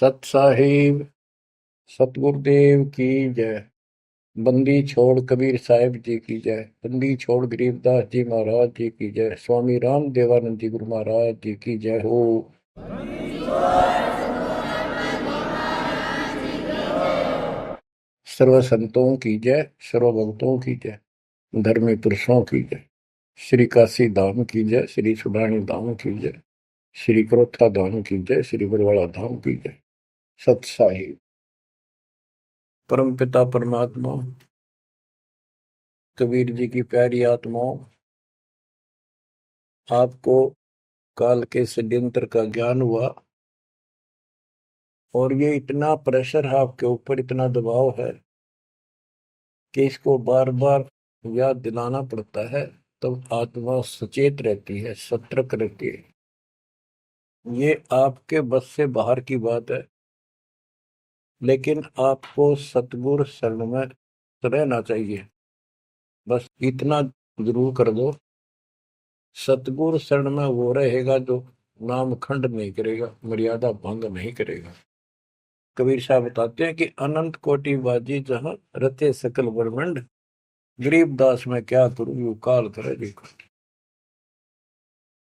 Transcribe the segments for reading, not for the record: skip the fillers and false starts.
सत साहिब सतगुरुदेव की जय। बंदी छोड़ कबीर साहिब जी की जय। बंदी छोड़ गरीबदास जी महाराज जी की जय। स्वामी राम देवानंद जी गुरु महाराज जी की जय हो। सर्व संतों की जय, सर्व भक्तों की जय, धर्मी पुरुषों की जय। श्री काशी धाम की जय, श्री सुडानी धाम की जय, श्री क्रोथा धाम की जय, श्री बरवाड़ा धाम की जय। सत साहिब परम पिता परमात्मा कबीर जी की प्यारी आत्माओं, आपको काल के षड्यंत्र का ज्ञान हुआ और ये इतना प्रेशर है आपके ऊपर, इतना दबाव है कि इसको बार बार याद दिलाना पड़ता है। तब आत्मा सचेत रहती है, सतर्क रहती है। ये आपके बस से बाहर की बात है, लेकिन आपको सतगुरु शरण में रहना चाहिए। बस इतना जरूर कर दो, सतगुरु शरण में वो रहेगा जो नाम खंड नहीं करेगा, मर्यादा भंग नहीं करेगा। कबीर साहब बताते हैं कि अनंत कोटि बाजी जहां रते सकल ब्रह्मंड, गरीबदास में क्या करूं यू काल करे जी।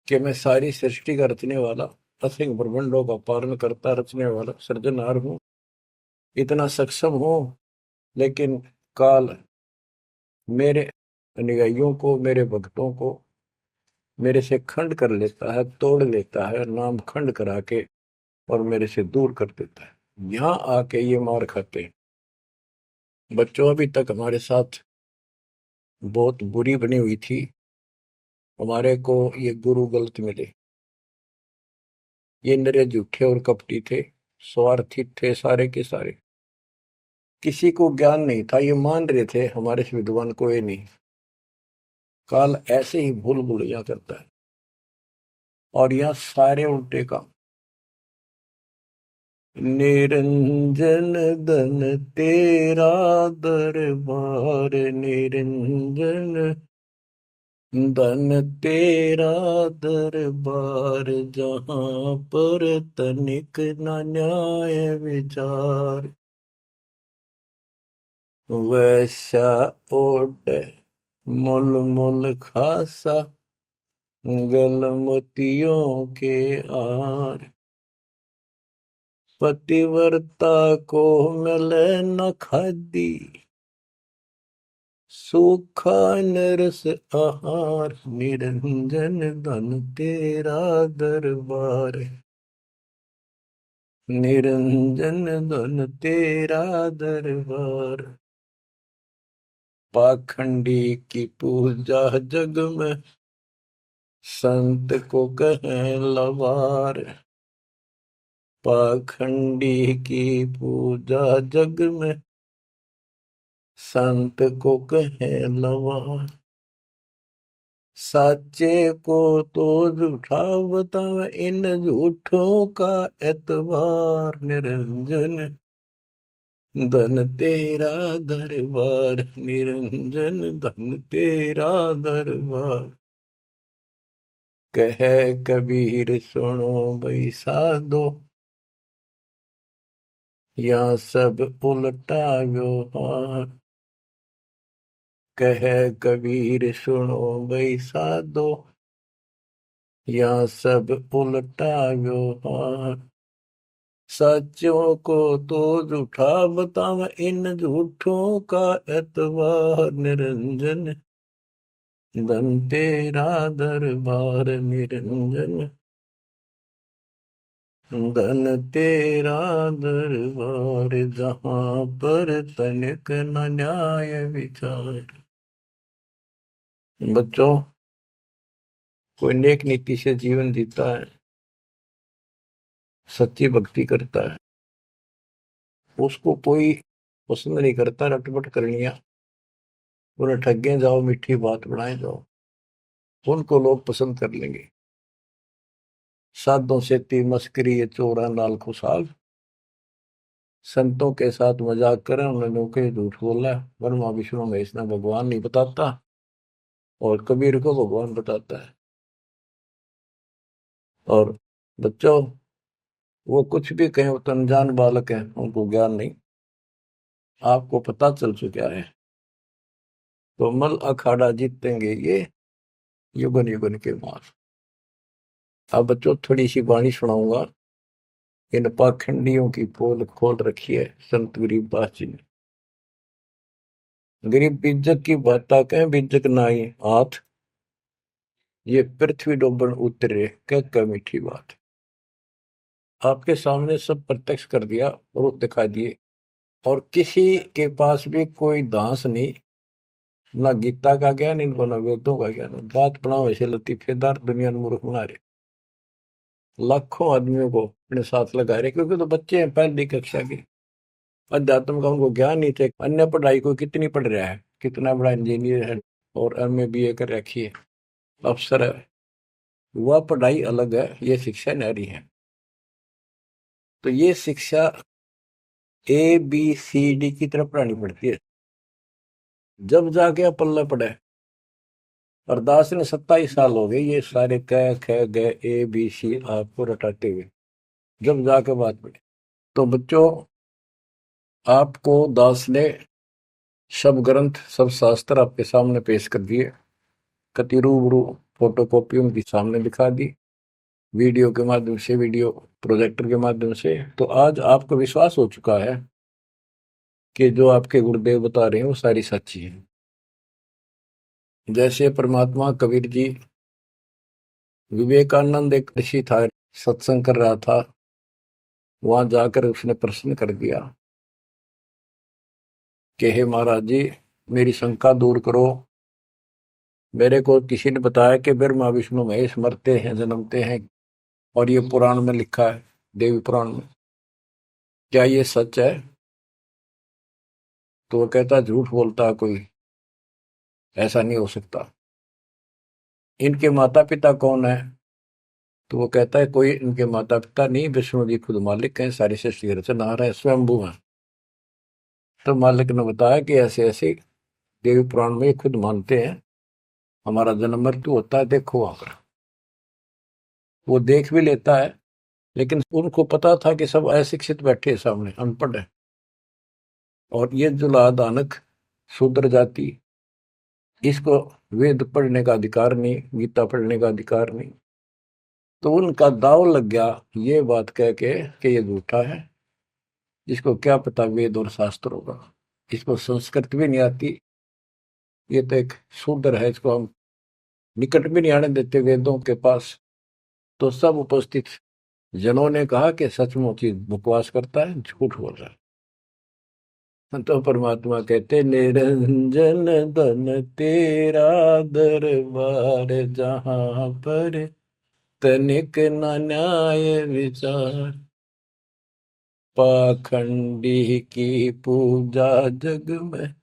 कि मैं सारी सृष्टि का रचने वाला, असंख्य ब्रह्मंडों का पालन करता रचने वाला सृजनहार हूं, इतना सक्षम हूं, लेकिन काल मेरे अनुयायियों को, मेरे भक्तों को मेरे से खंड कर लेता है, तोड़ लेता है, नाम खंड करा के और मेरे से दूर कर देता है। यहां आके ये मार खाते हैं। बच्चों, अभी तक हमारे साथ बहुत बुरी बनी हुई थी। हमारे को ये गुरु गलत मिले। ये निरे झूठे और कपटी थे, स्वार्थी थे सारे के सारे। किसी को ज्ञान नहीं था, ये मान रहे थे हमारे से विद्वान कोई नहीं। काल ऐसे ही भूल भुलैया करता है और यहाँ सारे उल्टे काम। निरंजन धन तेरा दरबार, निरंजन धन तेरा दरबार, जहां पर तनिक न न्याय विचार। वैसा ओट मुल मुल खासा, गल मोतियों के आर। पतिव्रता को मिले न खादी, सूखा नरस आहार। निरंजन धन तेरा दरबार, निरंजन धन तेरा दरबार। पाखंडी की पूजा जग में, संत को कहें लवार। पाखंडी की पूजा जग में, संत को कहें लवार। साचे को तो झूठा बतावे, इन झूठों का एतबार। निरंजन धन तेरा दरबार, निरंजन धन तेरा दरबार। कह कबीर सुनो भाई साधो, यहाँ सब उल्टा व्यवहार। कह कबीर सुनो भाई साधो, यहाँ सब उल्टा व्यवहार। सच्चों को तो झूठा बतावे, इन झूठों का एतबार। निरंजन धन तेरा दरबार, निरंजन धन तेरा दरबार, जहां पर तनिक न न्याय विचार। बच्चों, कोई नेक नीति से जीवन जीता है, सच्ची भक्ति करता है, उसको कोई पसंद नहीं करता रटपट करनिया। उन्हें ठगे जाओ, मीठी बात बढ़ाए जाओ, उनको लोग पसंद कर लेंगे। साधों से ती मस्करी ये चोरा नाल खुशाल। संतों के साथ मजाक करें, उन्होंने के झूठ बोला। ब्रह्मा विष्णु में इसने भगवान नहीं बताता और कबीर को भगवान बताता है। और बच्चों, वो कुछ भी कहें, वो तो अनजान बालक है, उनको ज्ञान नहीं। आपको पता चल चुका है। तो मल अखाड़ा जीतेंगे ये युगन युगन के मार। अब बच्चों थोड़ी सी वाणी सुनाऊंगा। इन पाखंडियों की पोल खोल रखी है संत गरीबदास जी ने। गरीब बिज्जक की बात कहें, बिज्जक नाई हाथ, ये पृथ्वी डोबन उतरे कह मीठी बात। आपके सामने सब प्रत्यक्ष कर दिया और दिखा दिए, और किसी के पास भी कोई दांस नहीं, ना गीता का ज्ञान इनको, ना वेदों का ज्ञान। बात बनाओ ऐसे लतीफेदार, दुनिया में मूर्ख बना रहे, लाखों आदमियों को अपने साथ लगा रहे, क्योंकि तो बच्चे हैं पहली कक्षा के। अध्यात्म का उनको ज्ञान नहीं थे। अन्य पढ़ाई को कितनी पढ़ रहा है, कितना बड़ा इंजीनियर है और एमए बीए कर रखी है, अफसर है। वह पढ़ाई अलग है, ये शिक्षा न्यारी है। तो ये शिक्षा ABCD की तरफ पढ़ानी पड़ती है, जब जाके पल्ला पड़े। और दास ने 27 साल हो गए ये सारे क ख ग ABC आपको रटाते हुए, जब जाके बात पड़े। तो बच्चों, आपको दास ने सब ग्रंथ सब शास्त्र आपके सामने पेश कर दिए, कति रूबरू फोटो कॉपी उनके सामने दिखा दी, वीडियो के माध्यम से, वीडियो प्रोजेक्टर के माध्यम से। तो आज आपको विश्वास हो चुका है कि जो आपके गुरुदेव बता रहे हैं वो सारी सच्ची है। जैसे परमात्मा कबीर जी, विवेकानंद एक ऋषि था, सत्संग कर रहा था, वहां जाकर उसने प्रश्न कर दिया कि हे महाराज जी, मेरी शंका दूर करो। मेरे को किसी ने बताया कि ब्रह्मा विष्णु महेश मरते हैं जन्मते हैं, और ये पुराण में लिखा है, देवी पुराण में, क्या ये सच है? तो वो कहता झूठ बोलता है कोई, ऐसा नहीं हो सकता। इनके माता पिता कौन है? तो वो कहता है कोई इनके माता पिता नहीं, विष्णु जी खुद मालिक हैं, सारी सृष्टि की रचना है, स्वयंभू है। तो मालिक ने बताया कि ऐसे ऐसे देवी पुराण में खुद मानते हैं हमारा जन्म मृत्यु होता है, देखो आकर। वो देख भी लेता है, लेकिन उनको पता था कि सब अशिक्षित बैठे सामने, अनपढ़ है, और ये जो लादानक शूद्र जाति, इसको वेद पढ़ने का अधिकार नहीं, गीता पढ़ने का अधिकार नहीं। तो उनका दाव लग गया ये बात कह के कि ये झूठा है, इसको क्या पता वेद और शास्त्र होगा, इसको संस्कृत भी नहीं आती, ये तो एक शूद्र है, इसको हम निकट भी नहीं आने देते वेदों के पास। तो सब उपस्थित जनों ने कहा कि सचमुच ही बकवास करता है, झूठ बोल रहा है। तो परमात्मा कहते निरंजन धन तेरा दरबार, जहां पर तनिक न न्याय विचार, पाखंडी की पूजा जग में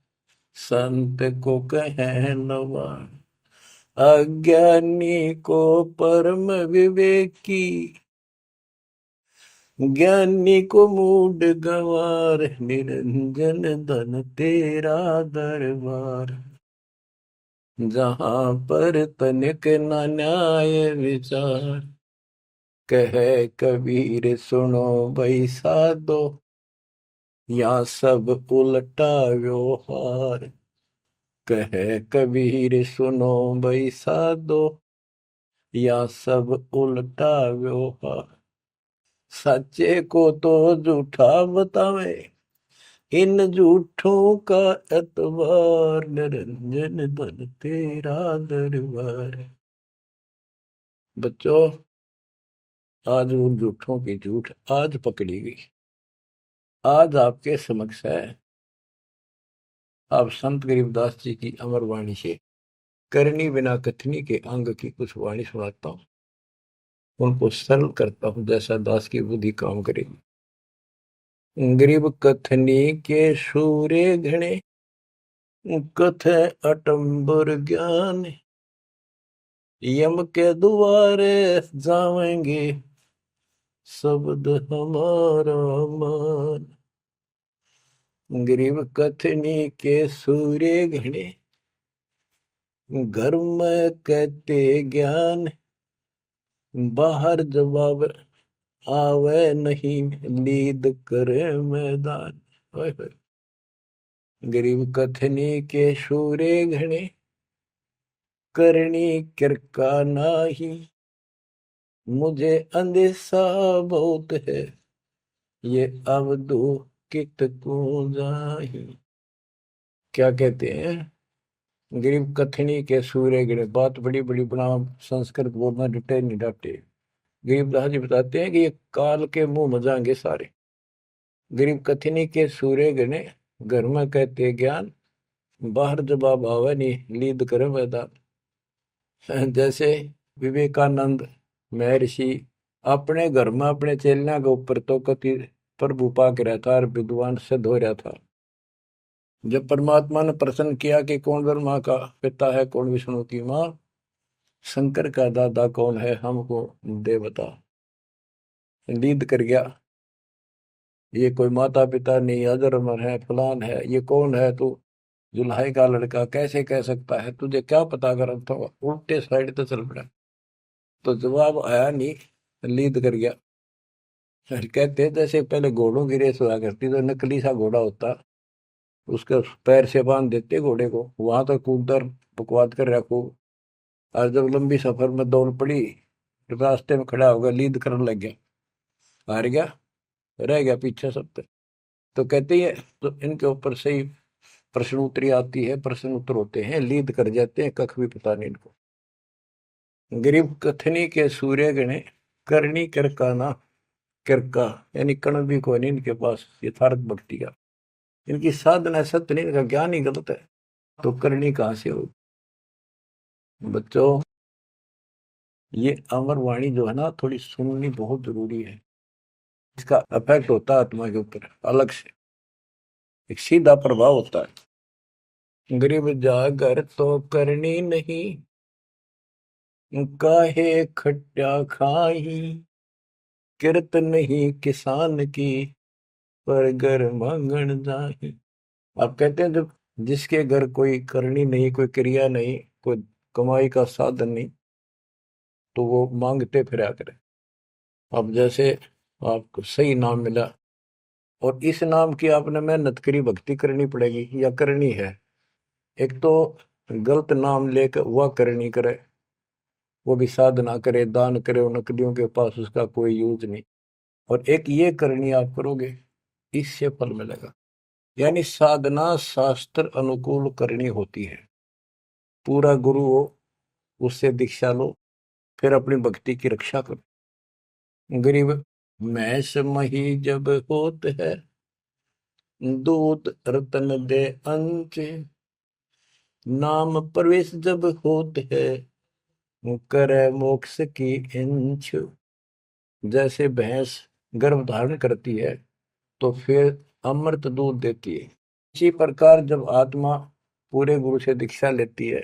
संत को कहे नवार, अज्ञानी को परम विवेकी, ज्ञानी को मूड गवार, निरंजन धन तेरा दरबार, जहां पर तनिक न न्याय विचार, कहे कबीर सुनो भाई साधो, या सब उल्टा व्यवहार, कहे कबीर सुनो भाई साधो, या सब उल्टा व्यवहार, सच्चे को तो झूठा बतावे, इन झूठों का एतबार, निरंजन धन तेरा दरबार। बच्चों, आज उन झूठों की झूठ आज पकड़ी गई, आज आपके समक्ष है। आप संत गरीबदास जी की अमर वाणी से करनी बिना कथनी के अंग की कुछ वाणी सुनाता हूँ, उनको सरल करता हूँ जैसा दास की बुद्धि काम करेगी। गरीब कथनी के सूर्य घने, कथ अटंबर ज्ञान, यम के द्वारे जावेंगे शब्द हमारा मान। गरीब कथनी के सूर्य घने, घर में कहते ज्ञान, बाहर जवाब आवे नहीं लीद करे मैदान। ओए होए। गरीब कथनी के शूरे घने, करनी किरका नाही। मुझे अंदेशा बहुत है, ये अवधू कित को जाही। क्या कहते हैं? गरीब कथनी के सूर्य गिरे, बात बड़ी बड़ी बना, संस्कृत बोलना डटे नहीं डटे। गरीबदास जी बताते हैं कि ये काल के मुंह मजाएंगे सारे। गरीब कथनी के सूर्य गिने, घर में कहते ज्ञान, बाहर जवाब आवे नहीं लीद करे मैदान। जैसे विवेकानंद महर्षि अपने घर में अपने चेलिया के ऊपर तो कति प्रभु पाक रहा था और विद्वान सिद्ध हो रहा था। जब परमात्मा ने प्रश्न किया कि कौन ब्रह्मा का पिता है, कौन विष्णु की माँ, शंकर का दादा कौन है, हमको दे बता। लीद कर गया, ये कोई माता पिता नहीं, अजरमर है, फलान है, ये कौन है तू, जुल्हाई का लड़का कैसे कह सकता है, तुझे क्या पता कर, तो उल्टे साइड तो चल पड़ा। तो जवाब आया नहीं, लीद कर गया। फिर कहते हैं जैसे पहले घोड़ों की रेस हुआ करती, तो नकली सा घोड़ा होता, उसके पैर से बांध देते घोड़े को, वहां तक कूदकर बकवाद कर रखो, और जब लंबी सफर में दौड़ पड़ी, रास्ते में खड़ा होगा, लीद करने लग गया, हार गया, रह गया पीछे सब पे। तो कहते हैं तो इनके ऊपर से ही प्रश्न उत्तरी आती है, प्रश्न उत्तर होते हैं, लीद कर जाते हैं, कख भी पता नहीं इनको। गरीब कथनी के सूर्य गणे, करनी करकाना। किरका यानी कण भी कोई नहीं इनके पास यथार्थ भक्ति का, इनकी साधना सत्य नहीं, इनका ज्ञान ही गलत है, तो करनी कहां से हो। बच्चों, ये अमर वाणी जो है ना, थोड़ी सुननी बहुत जरूरी है। इसका इफेक्ट होता है आत्मा के ऊपर अलग से, एक सीधा प्रभाव होता है। गरीब जागर तो करनी नहीं, काहे खट्टा खाही। किरत नहीं किसान की, पर घर मांगन जाही। आप कहते हैं जब जिसके घर कोई करनी नहीं, कोई क्रिया नहीं, कोई कमाई का साधन नहीं, तो वो मांगते फिरा करे। अब जैसे आपको सही नाम मिला, और इस नाम की आपने मेहनत करी, भक्ति करनी पड़ेगी या करनी है। एक तो गलत नाम लेकर वह करनी करे, वो भी साधना करे, दान करे, उन नकलियों के पास उसका कोई यूज नहीं। और एक ये करनी आप करोगे, इससे फल मिलेगा। यानी साधना शास्त्र अनुकूल करनी होती है। पूरा गुरु हो, उससे दीक्षा लो, फिर अपनी भक्ति की रक्षा करो। गरीब मैस मही जब होत है, दूध रतन दे अंच। नाम प्रवेश जब होत है, करे मोक्ष की इंच। जैसे भैंस गर्भ धारण करती है तो फिर अमृत दूध देती है, इसी प्रकार जब आत्मा पूरे गुरु से दीक्षा लेती है,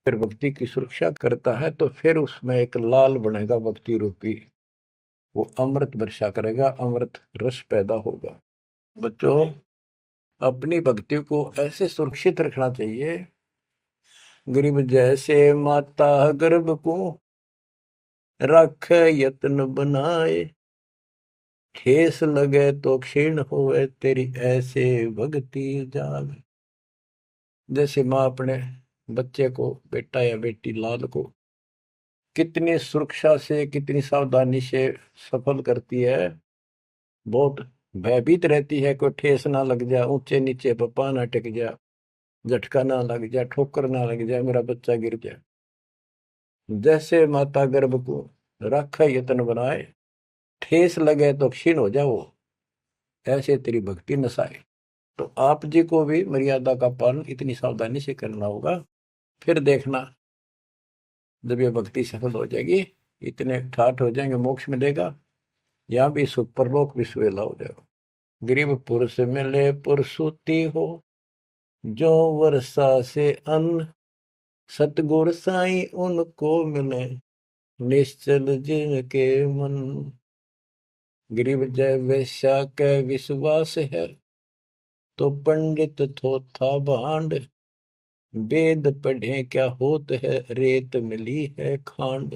फिर भक्ति की सुरक्षा करता है, तो फिर उसमें एक लाल बनेगा भक्ति रूपी, वो अमृत वर्षा करेगा, अमृत रस पैदा होगा। बच्चों, अपनी भक्ति को ऐसे सुरक्षित रखना चाहिए। गरीब जैसे माता गर्भ को, रख यत्न बनाए। ठेस लगे तो क्षीण होए, तेरी ऐसे भक्ति जाग। जैसे माँ अपने बच्चे को, बेटा या बेटी लाल को कितनी सुरक्षा से, कितनी सावधानी से सफल करती है, बहुत भयभीत रहती है, कोई ठेस ना लग जाए, ऊंचे नीचे पप्पा ना टिक जाए, झटका ना लग जाए, ठोकर ना लग जाए, मेरा बच्चा गिर जाए। जैसे माता गर्भ को रख यत्न बनाए, ठेस लगे तो क्षीण हो जाओ, ऐसे तेरी भक्ति नसाए। तो आप जी को भी मर्यादा का पालन इतनी सावधानी से करना होगा। फिर देखना, जब ये भक्ति सफल हो जाएगी, इतने ठाठ हो जाएंगे, मोक्ष मिलेगा, यहाँ भी सुख, परलोक भी सुहेला हो जाएगा। गरीब पुरुष मिले पुरसुती हो, जो वर्षा से अन्न। सतगुर साई उनको मिले, निश्चल जिनके मन। गरीब जय वैश्या के विश्वास है, तो पंडित थोथा भांड। वेद पढ़े क्या होत है, रेत मिली है खांड।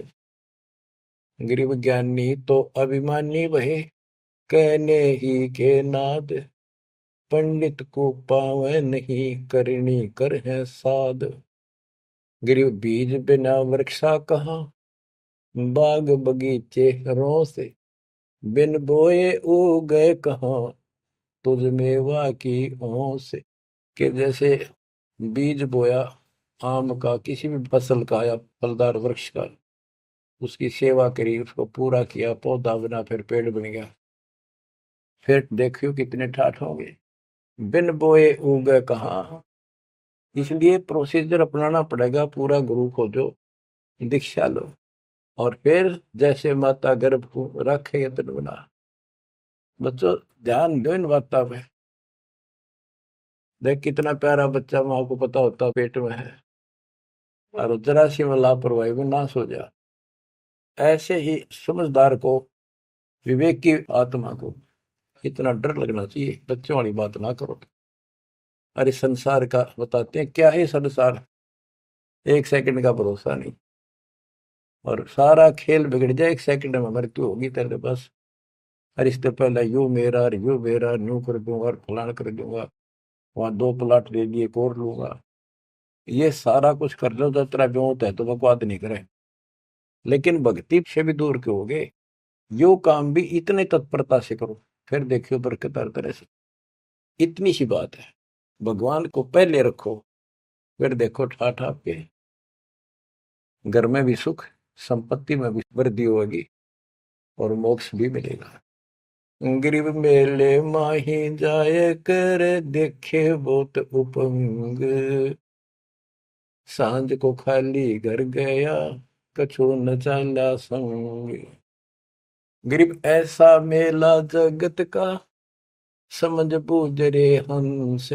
गरीब ज्ञानी तो अभिमानी वहे, कहने ही के नाद, पंडित को पावे नहीं, करनी कर है साध। गरीब बीज बिना वृक्षा कहाँ, बाग बगीचे रो से, बिन बोए उगे कहाँ, तुझ मेवा की ओं से। कि जैसे बीज बोया आम का, किसी भी फसल का या फलदार वृक्ष का, उसकी सेवा करी, उसको पूरा किया, पौधा बना, फिर पेड़ बन गया, फिर देखियो कितने ठाठ होंगे। बिन बोए उगे कहाँ, इसलिए प्रोसीजर अपनाना पड़ेगा पूरा। गुरु को जो दीक्षा लो, और फिर जैसे माता गर्भ को रखे यत्न बना। बच्चों ध्यान दो इन बातों में। देख कितना प्यारा बच्चा, माँ को पता होता पेट में है, और जरा सी में लापरवाही में नाश हो जा। ऐसे ही समझदार को, विवेक की आत्मा को इतना डर लगना चाहिए। बच्चों वाली बात ना करो। अरे संसार का बताते हैं क्या है संसार, एक सेकंड का भरोसा नहीं, और सारा खेल बिगड़ जाए, एक सेकंड में मृत्यु होगी तेरे बस। अरे इससे पहले यू मेरा, यू मेरा, न्यू कर दूंगा और फलान कर दूंगा, वहां 2 प्लाट ले लिए, एक और लूंगा। ये सारा कुछ कर लो तो तेरा ब्योत है तो बकवाद नहीं करे, लेकिन भक्ति से भी दूर क्यों हो गए। यो काम भी इतने तत्परता से करो, फिर देखियो बरकत हर तरह से। इतनी सी बात है, भगवान को पहले रखो, फिर देखो ठाठ आपके घर में भी सुख, संपत्ति में भी वृद्धि होगी, और मोक्ष भी मिलेगा। गरीब मेले माही जाए कर, देखे बहुत उपंग, सांझ को खाली घर गया, कछु न चाला संग। गरीब ऐसा मेला जगत का, समझ बूझ रे हंस,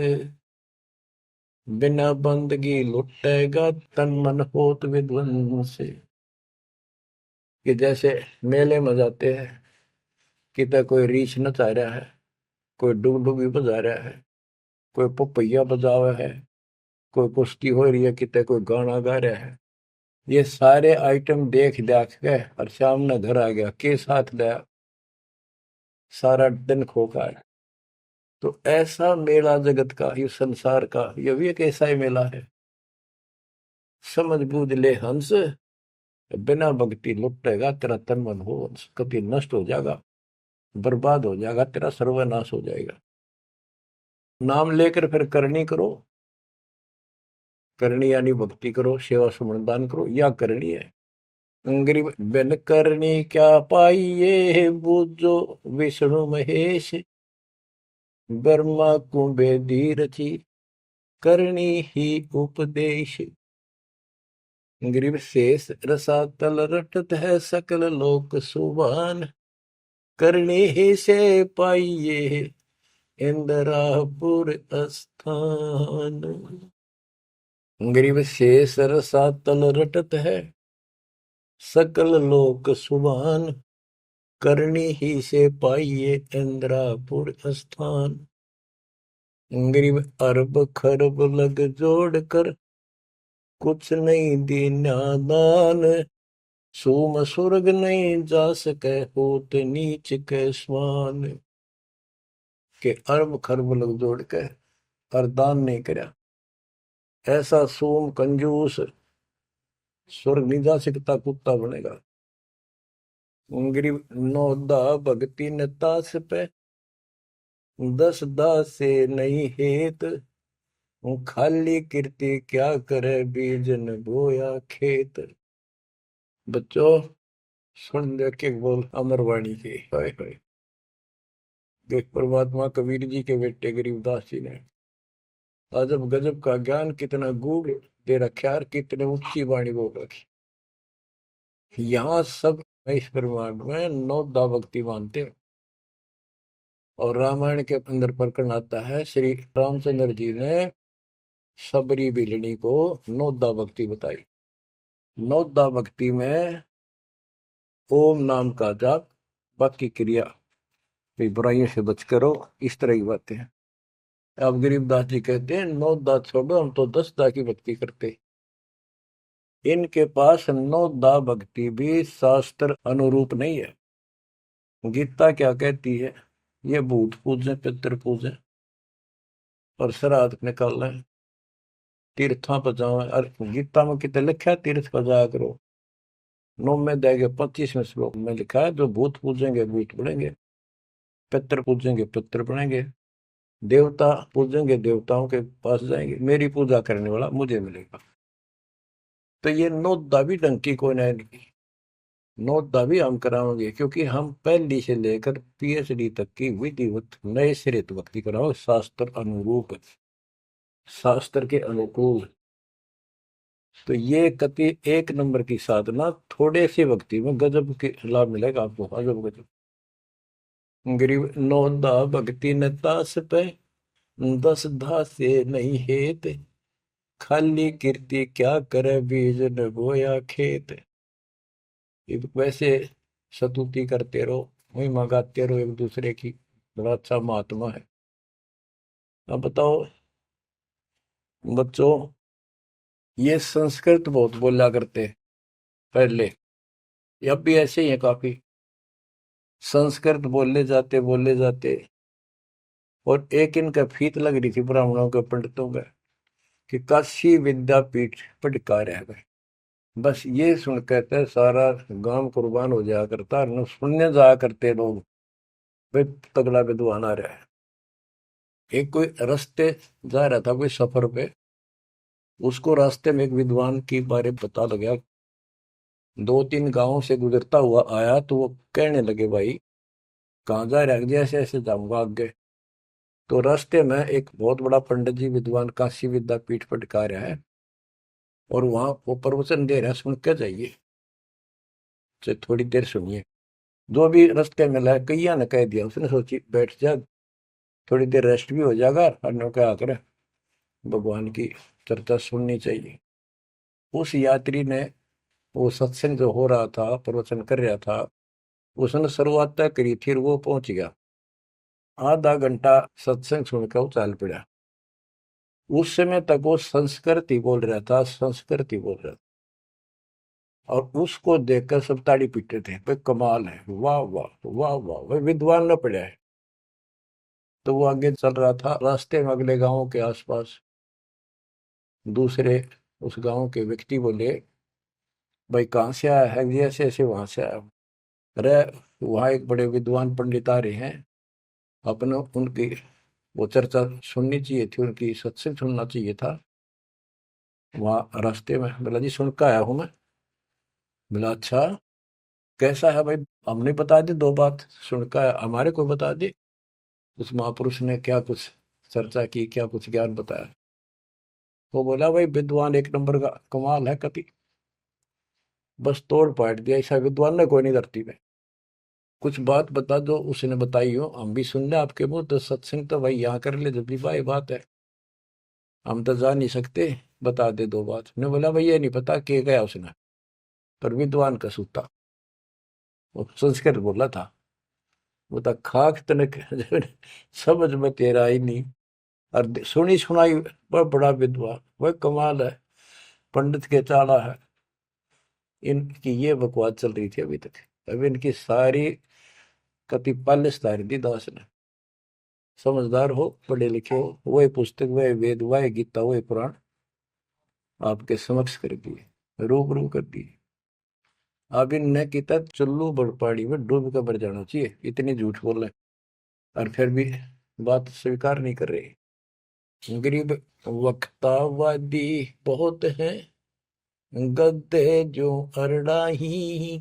बिना बंदगी लुटेगा, तन मन होत विध्वंस। कि जैसे मेले में जाते हैं, कितना कोई रीछ नचा रहा है, कोई डुगडुगी बजा रहा है, कोई पपैया बजा हुआ है, कोई कुश्ती हो रही है, कितने कोई गाना गा रहा है। ये सारे आइटम देख देख के और सामने घर आ गया, के साथ गया, सारा दिन खोखा है। तो ऐसा मेला जगत का, ये संसार का, ये भी एक ऐसा ही मेला है। समझ बूझ ले हंस, बिना भक्ति लुटेगा तेरा तन मन हो वंश। कभी नष्ट हो जाएगा, बर्बाद हो जाएगा, तेरा सर्वनाश हो जाएगा। नाम लेकर फिर करनी करो, करनी यानी भक्ति करो, सेवा सुमन दान करो, या करनी है। गरीब बिन करनी क्या पाइये, बूझो विष्णु महेश, ब्रह्मा कुबेर रची, करनी ही उपदेश। गरीब शेष रसातल रटत है, सकल लोक सुभान, करनी ही से पाइये, इंद्रापुर स्थान। गरीब शेष रसातल रटत है, सकल लोक सुभान, करनी ही से पाइये, इंद्रापुर स्थान। गरीब अरब खरब लग जोड़ कर, कुछ नहीं दीना दान, सोम स्वर्ग नहीं जा सके, होत नीच के स्वान। के अरब खरब लग जोड़ के और दान नहीं करया, ऐसा सोम कंजूस स्वर्ग नहीं जा सकता, कुत्ता बनेगा। गरीब नौदा भक्ति न तास पे, 10 दास से नहीं हेत, खाली कीर्ति क्या करे, बीजन बोया खेत। बच्चों सुन दे के बोल अमरवाणी के, हाय हाय। देख परमात्मा कबीर जी के बेटे गरीबदास जी ने अजब गजब का ज्ञान, कितना गूढ़ दे रखा है, कितने ऊंची वाणी बोल रखी। यहाँ सब इस ब्रह्मांड में 9 दा भक्ति मानते हैं। और रामायण के अंदर प्रकरण आता है, श्री रामचंद्र जी ने सबरी बिलनी को 9 दा भक्ति बताई। 9 दा भक्ति में ओम नाम का जाप, बाकी क्रिया, बुराइयों से बच करो, इस तरह की बातें हैं। अब गरीबदास जी कहते हैं 9 दा छोड़ो, हम तो 10 दा की भक्ति करते। इनके पास नौदा भक्ति भी शास्त्र अनुरूप नहीं है। गीता क्या कहती है? ये भूत पूजे, पितृ पूजे और श्राद्ध निकाल रहे, तीर्थों पर जाओ। और गीता में कितने लिखा है तीर्थ पर जाया करो? 9 में देंगे 25वें श्लोक में लिखा है, जो भूत पूजेंगे भूत बनेंगे, पितृ पूजेंगे पितृ बनेंगे, देवता पूजेंगे देवताओं के पास जाएंगे, मेरी पूजा करने वाला मुझे मिलेगा। तो ये नौदा भी डंकी को नहीं, नौदा भी हम कराओगे, क्योंकि हम पहली से लेकर पीएचडी तक की विधिवत नए सिरे से भक्ति कराओ, शास्त्र अनुरूप, शास्त्र के अनुकूल। तो ये कति एक नंबर की साधना, थोड़े से भक्ति में गजब के लाभ मिलेगा आपको, अजब गजब। गरीब नौदा भक्ति न तास पे, 10 धासे नहीं हेत, खाली कीर्ति क्या करे बीज न बोया खेत। ये वैसे स्तुति करते रहो, वही मंगाते रहो एक दूसरे की, बड़ा अच्छा महात्मा है। अब बताओ बच्चों, ये संस्कृत बहुत बोला करते पहले, अब भी ऐसे ही है काफी, संस्कृत बोले जाते। और एक इनका फीत लग रही थी ब्राह्मणों के पंडितों का, कि काशी विद्यापीठ पटकार है। बस ये सुन कहते सारा गांव कुर्बान हो जाया करता, न सुनने जाया करते लोग, भाई तगड़ा विद्वान आ रहा है। एक कोई रास्ते जा रहा था कोई सफर पे, उसको रास्ते में एक विद्वान के बारे में पता लगा, 2-3 गांवों से गुजरता हुआ आया, तो वो कहने लगे भाई कहाँ जा रहा है? जैसे ऐसे जाऊंगा आगे। तो रास्ते में एक बहुत बड़ा पंडित जी विद्वान काशी विद्यापीठ पटका रहा है, और वहां वो प्रवचन दे रहा है, सुन के जाइए, तो थोड़ी देर सुनिए। जो भी रास्ते में लाया कैया ने कह दिया, उसने सोची बैठ जा, थोड़ी देर रेस्ट भी हो जाएगा, और क्या करे भगवान की चर्चा सुननी चाहिए। उस यात्री ने, वो सत्संग जो हो रहा था, प्रवचन कर रहा था, उसने शुरुआत तय करी थी, और वो पहुंच गया। आधा घंटा सत्संग सुनकर वो चल पड़ा। उस समय तक वो संस्कृत ही बोल रहा था, संस्कृत ही बोल रहा था, और उसको देखकर सब ताड़ी पीटते थे, भाई कमाल है, वाह वाह वाह वाह, भाई विद्वान न पड़ा है। तो वो आगे चल रहा था, रास्ते में अगले गांवों के आसपास दूसरे उस गांव के व्यक्ति बोले, भाई कहाँ से आया है? जी ऐसे ऐसे वहां से आया हूं। अरे वहाँ एक बड़े विद्वान पंडित आ रहे हैं, अपने उनकी वो चर्चा सुननी चाहिए थी, उनकी सत्संग सुनना चाहिए था। वहाँ रास्ते में बोला जी सुन के आया हूँ मैं। बोला अच्छा कैसा है भाई? हमने बता दी 2 बात, सुन के आया, हमारे को बता दी। उस महापुरुष ने क्या कुछ चर्चा की, क्या कुछ ज्ञान बताया? वो बोला भाई विद्वान एक नंबर का, कमाल है कति, बस तोड़ पाट दिया, ऐसा विद्वान ने कोई नहीं धरती में। कुछ बात बता दो, उसने बताई हो, हम भी सुन ले आपके मुंह, तो सत्संग तो भाई यहाँ कर ले, जब भी भाई बात है, हम तो जा नहीं सकते, बता दे 2 बात। ने बोला भाई ये नहीं पता के गया उसने, पर विद्वान का सूता, वो संस्कृत बोला था। वो तो खाक तनक समझ में तेरा ही नहीं, और सुनी सुनाई वह बड़ा विद्वान, वह कमाल है, पंडित के चाला है। इनकी ये बकवास चल रही थी अभी तक। अब इनकी सारी कति पालिश तारी थी दास ने। समझदार हो, पढ़े लिखे हो, वही पुस्तक, वही वेद, वही गीता, वही पुराण आपके समक्ष कर दिए, रूबरू कर दिए। अब इनने किता चुल्लू बड़पाड़ी में डूब कर मर जाना चाहिए, इतनी झूठ बोल रहे, और फिर भी बात स्वीकार नहीं कर रही। गरीब वक्तावादी बहुत हैं, गद्दे जो अरड़ाही,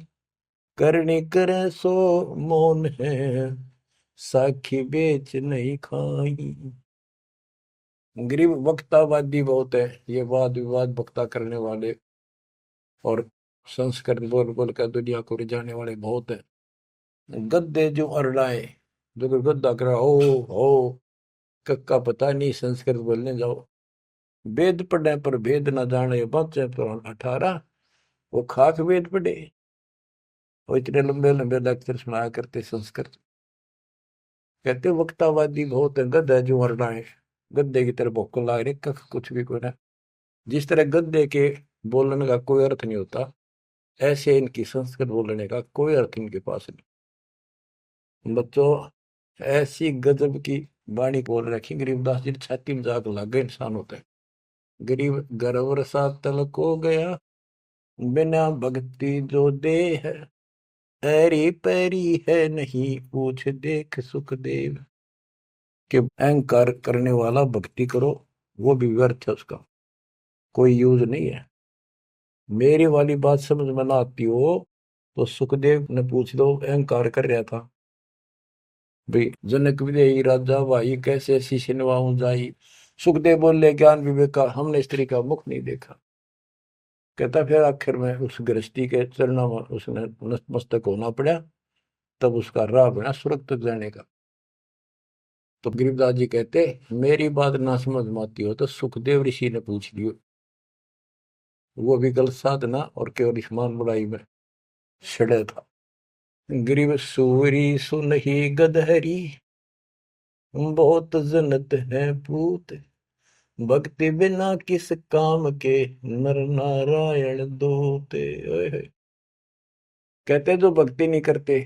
करनी करे सो मौन है, साखी बेच नहीं खाई। गरीब वक्तावादी बहुत है, ये वाद विवाद वक्ता करने वाले, और संस्कृत बोल बोल कर दुनिया को रिझाने वाले बहुत है। गद्दे जो अरड़ाए, जो कोई गद्दा करा हो कक्का पता नहीं, संस्कृत बोलने जाओ। वेद पढ़े पर भेद न जाने, बच्चे पुराण 18, वो खाक वेद पढ़े, वो इतने लंबे लंबे लेक्चर सुनाया करते संस्कृत। कहते वक्तावादी बहुत है, गद्दा जो अरड़ाए, गद्दे की तरह भौंकने लग रहे, कख कुछ भी कोई ना। जिस तरह गद्दे के बोलने का कोई अर्थ नहीं होता, ऐसे इनकी संस्कृत बोलने का कोई अर्थ इनके पास नहीं। बच्चों, ऐसी गजब की वाणी बोल रखी गरीबदास जी ने, छाती में जाग लग गए इंसान होते हैं। गरीब गर्वर सा तलक हो गया, बिना भक्ति जो दे है, ऐरी पैरी है नहीं पूछ देख सुखदेव। कि अहंकार करने वाला भक्ति करो, वो भी व्यर्थ है, उसका कोई यूज नहीं है। मेरी वाली बात समझ में ना आती हो तो सुखदेव ने पूछ लो, अहंकार कर रहा था भाई, जनक विदेही राजा भाई कैसे शीश नवाऊं जाई। सुखदेव बोले, ज्ञान विवेक का हमने स्त्री का मुख नहीं देखा। कहता फिर आखिर में उस गृहस्थी के चरणों में उसने नतमस्तक होना पड़ा, तब उसका राह बना स्वर्ग तक जाने का। तो गरीबदास जी कहते, मेरी बात ना समझ में आती हो तो सुखदेव ऋषि ने पूछ लियो, वो भी गलत साधना और केवल ईमान बुराई में छड़े था। गरीब सूरी सुनही गदहरी, बहुत जनत है पूत, भक्ति बिना किस काम के, नर नारायण दूते। ओए होए। कहते जो भक्ति नहीं करते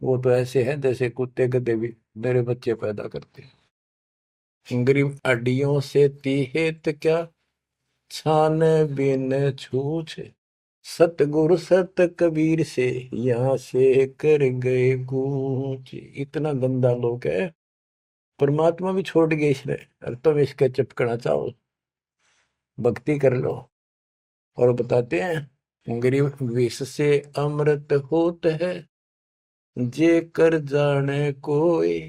वो तो ऐसे हैं जैसे कुत्ते गधे भी मेरे बच्चे पैदा करते। गरीब अड्डियों से तीहेत क्या, छान बिन छूछ, सतगुरु सत कबीर से यहाँ से कर गए कूच। इतना गंदा लोग है, परमात्मा भी छोड़ गए इसने, और तुम इसके चिपकना चाहो, भक्ति कर लो। और बताते हैं, गरीब विष से अमृत होत है, जे कर जाने कोई,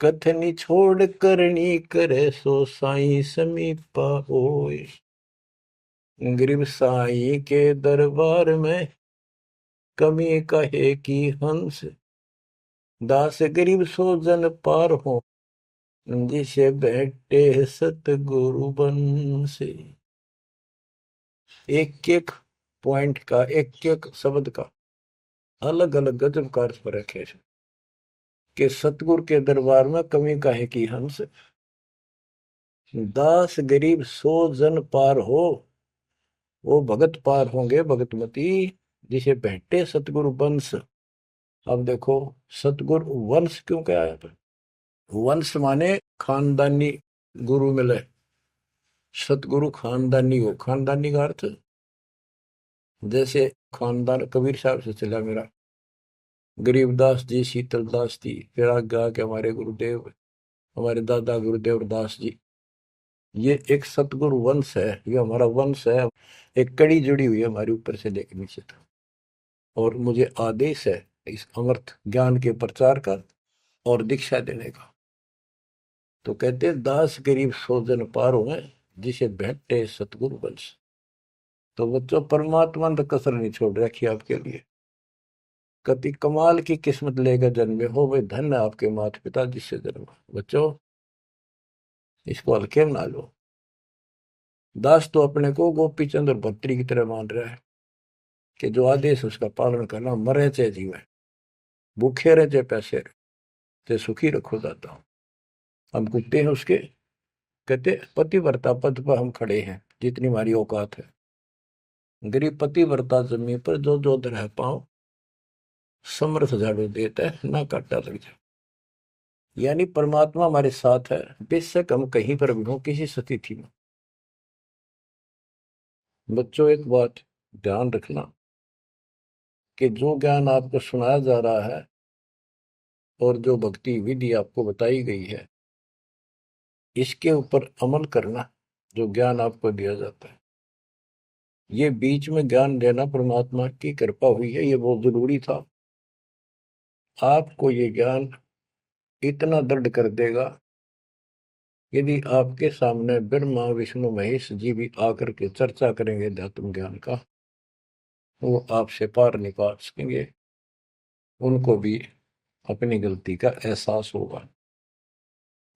कथनी छोड़ करनी करे, सो साई समीपा होय। गरीब साई के दरबार में, कमी कहे की हंस, दास गरीब सो जन पार हो, जिसे बैठे सतगुरु बंसे। एक एक पॉइंट का, एक एक शब्द का अलग अलग गजब का अर्थ पर रखे कि सतगुरु के दरबार में कमी काहे की हंस, दास गरीब सो जन पार हो, वो भगत पार होंगे भगतमती, जिसे बैठे सतगुरु वंश। अब देखो, सतगुरु वंश क्यों क्या है? वंश माने खानदानी गुरु मिले, सतगुरु खानदानी हो। खानदानी का अर्थ, जैसे खानदान कबीर साहब से चला मेरा, गरीबदास जी, शीतलदास जी, फिर आगे आके हमारे गुरुदेव, हमारे दादा गुरुदेव दास जी। ये एक सतगुरु वंश है, ये हमारा वंश है। एक कड़ी जुड़ी हुई है हमारे ऊपर से लेकर नीचे तक। और मुझे आदेश है इस अमृत ज्ञान के प्रचार का और दीक्षा देने का। तो कहते हैं, दास गरीब सो जन पार हो, जिसे भेंटे सतगुरु वंश। तो बच्चों, परमात्मा ने तो कसर नहीं छोड़ रखी आपके लिए। कति कमाल की किस्मत लेकर जन्मे हो, वे धन है आपके माता पिता जिससे जन्मा। बच्चों, इसको हल्के में ना लो। दास तो अपने को गोपी चंद और भक्तरी की तरह मान रहा है कि जो आदेश उसका पालन करना, मरे चाहे जीवे, भूखे रहे चाहे पैसे रहे, चाहे सुखी रखो दाता। हम कुत्ते हैं उसके। कहते पतिव्रता पद पर हम खड़े हैं जितनी हमारी औकात है। गरीब पतिव्रता जमीन पर जो जो रह पाओ, समर्थ झाड़ू देता है, ना काटा लग जाए। यानी परमात्मा हमारे साथ है, बेशक हम कहीं पर भी हो, किसी स्थिति में। बच्चों, एक बात ध्यान रखना कि जो ज्ञान आपको सुनाया जा रहा है और जो भक्ति विधि आपको बताई गई है, इसके ऊपर अमल करना। जो ज्ञान आपको दिया जाता है, ये बीच में ज्ञान देना परमात्मा की कृपा हुई है, ये बहुत जरूरी था। आपको ये ज्ञान इतना दृढ़ कर देगा, यदि आपके सामने ब्रह्मा विष्णु महेश जी भी आकर के चर्चा करेंगे अध्यात्म ज्ञान का, वो आपसे पार नहीं पा सकेंगे। उनको भी अपनी गलती का एहसास होगा।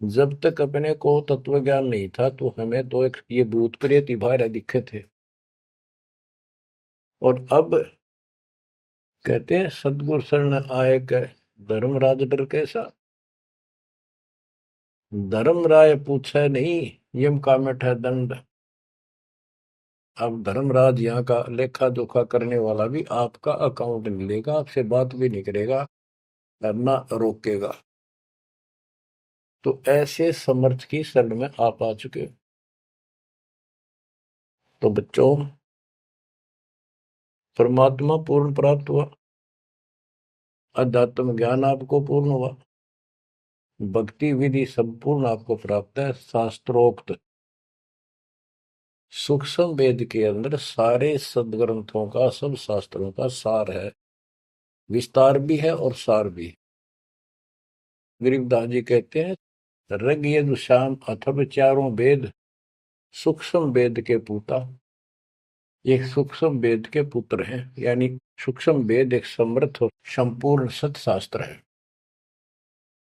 जब तक अपने को तत्व ज्ञान नहीं था तो हमें तो एक ये भूत प्रेत ही बाहर दिखे थे। और अब कहते हैं, सदगुरु शरण आए के धर्मराज डर कैसा। धर्म राय पूछे नहीं, यम का मिठा दंड। अब धर्मराज यहाँ का लेखा जोखा करने वाला भी आपका अकाउंट नहीं लेगा, आपसे बात भी नहीं करेगा और ना रोकेगा। तो ऐसे समर्थ की शरण में आप आ चुके हो। तो बच्चों, परमात्मा पूर्ण प्राप्त हुआ, अध्यात्म ज्ञान आपको पूर्ण हुआ, भक्ति विधि संपूर्ण आपको प्राप्त है। शास्त्रोक्त सूक्ष्म वेद के अंदर सारे सदग्रंथों का, सब शास्त्रों का सार है। विस्तार भी है और सार भी। गरीबदास जी कहते हैं, ऋग यजुः साम अथर्व चारों वेद सूक्ष्म वेद के पूता। एक सूक्ष्म वेद के पुत्र हैं, यानी सूक्ष्म वेद एक समृद्ध और संपूर्ण सत्शास्त्र है।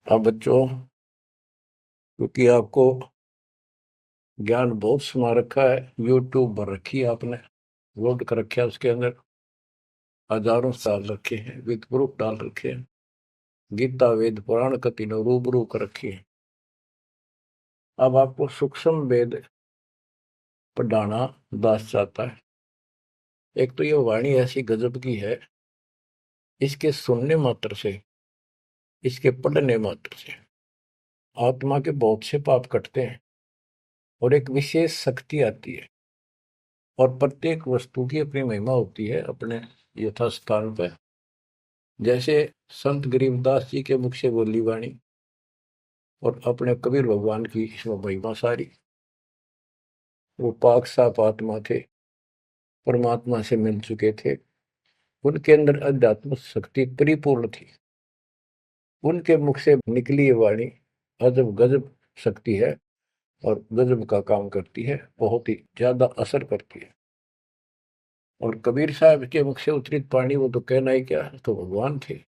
अब बच्चों, क्योंकि आपको ज्ञान बहुत सुना रखा है, यूट्यूब पर रखी है आपने, लोड कर रखा है, उसके अंदर हजारों साल रखे हैं, विद प्रूफ डाल रखे हैं, गीता वेद पुराण का तीनों रूबरू कर रखी है। अब आपको सूक्ष्म वेद पढ़ाना दास चाहता है। एक तो ये वाणी ऐसी गजब की है, इसके सुनने मात्र से, इसके पढ़ने मात्र से आत्मा के बहुत से पाप कटते हैं और एक विशेष शक्ति आती है। और प्रत्येक वस्तु की अपनी महिमा होती है अपने यथास्थान पर। जैसे संत गरीबदास जी के मुख से बोली वाणी और अपने कबीर भगवान की इसमें महिमा सारी। वो पाक साफ आत्मा थे, परमात्मा से मिल चुके थे, उनके अंदर अध्यात्म शक्ति परिपूर्ण थी। उनके मुख से निकली ये वाणी अजब गजब शक्ति है और गजब का काम करती है, बहुत ही ज्यादा असर करती है। और कबीर साहब के मुख से उतरित पानी, वो तो कहना ही क्या है, तो भगवान थे।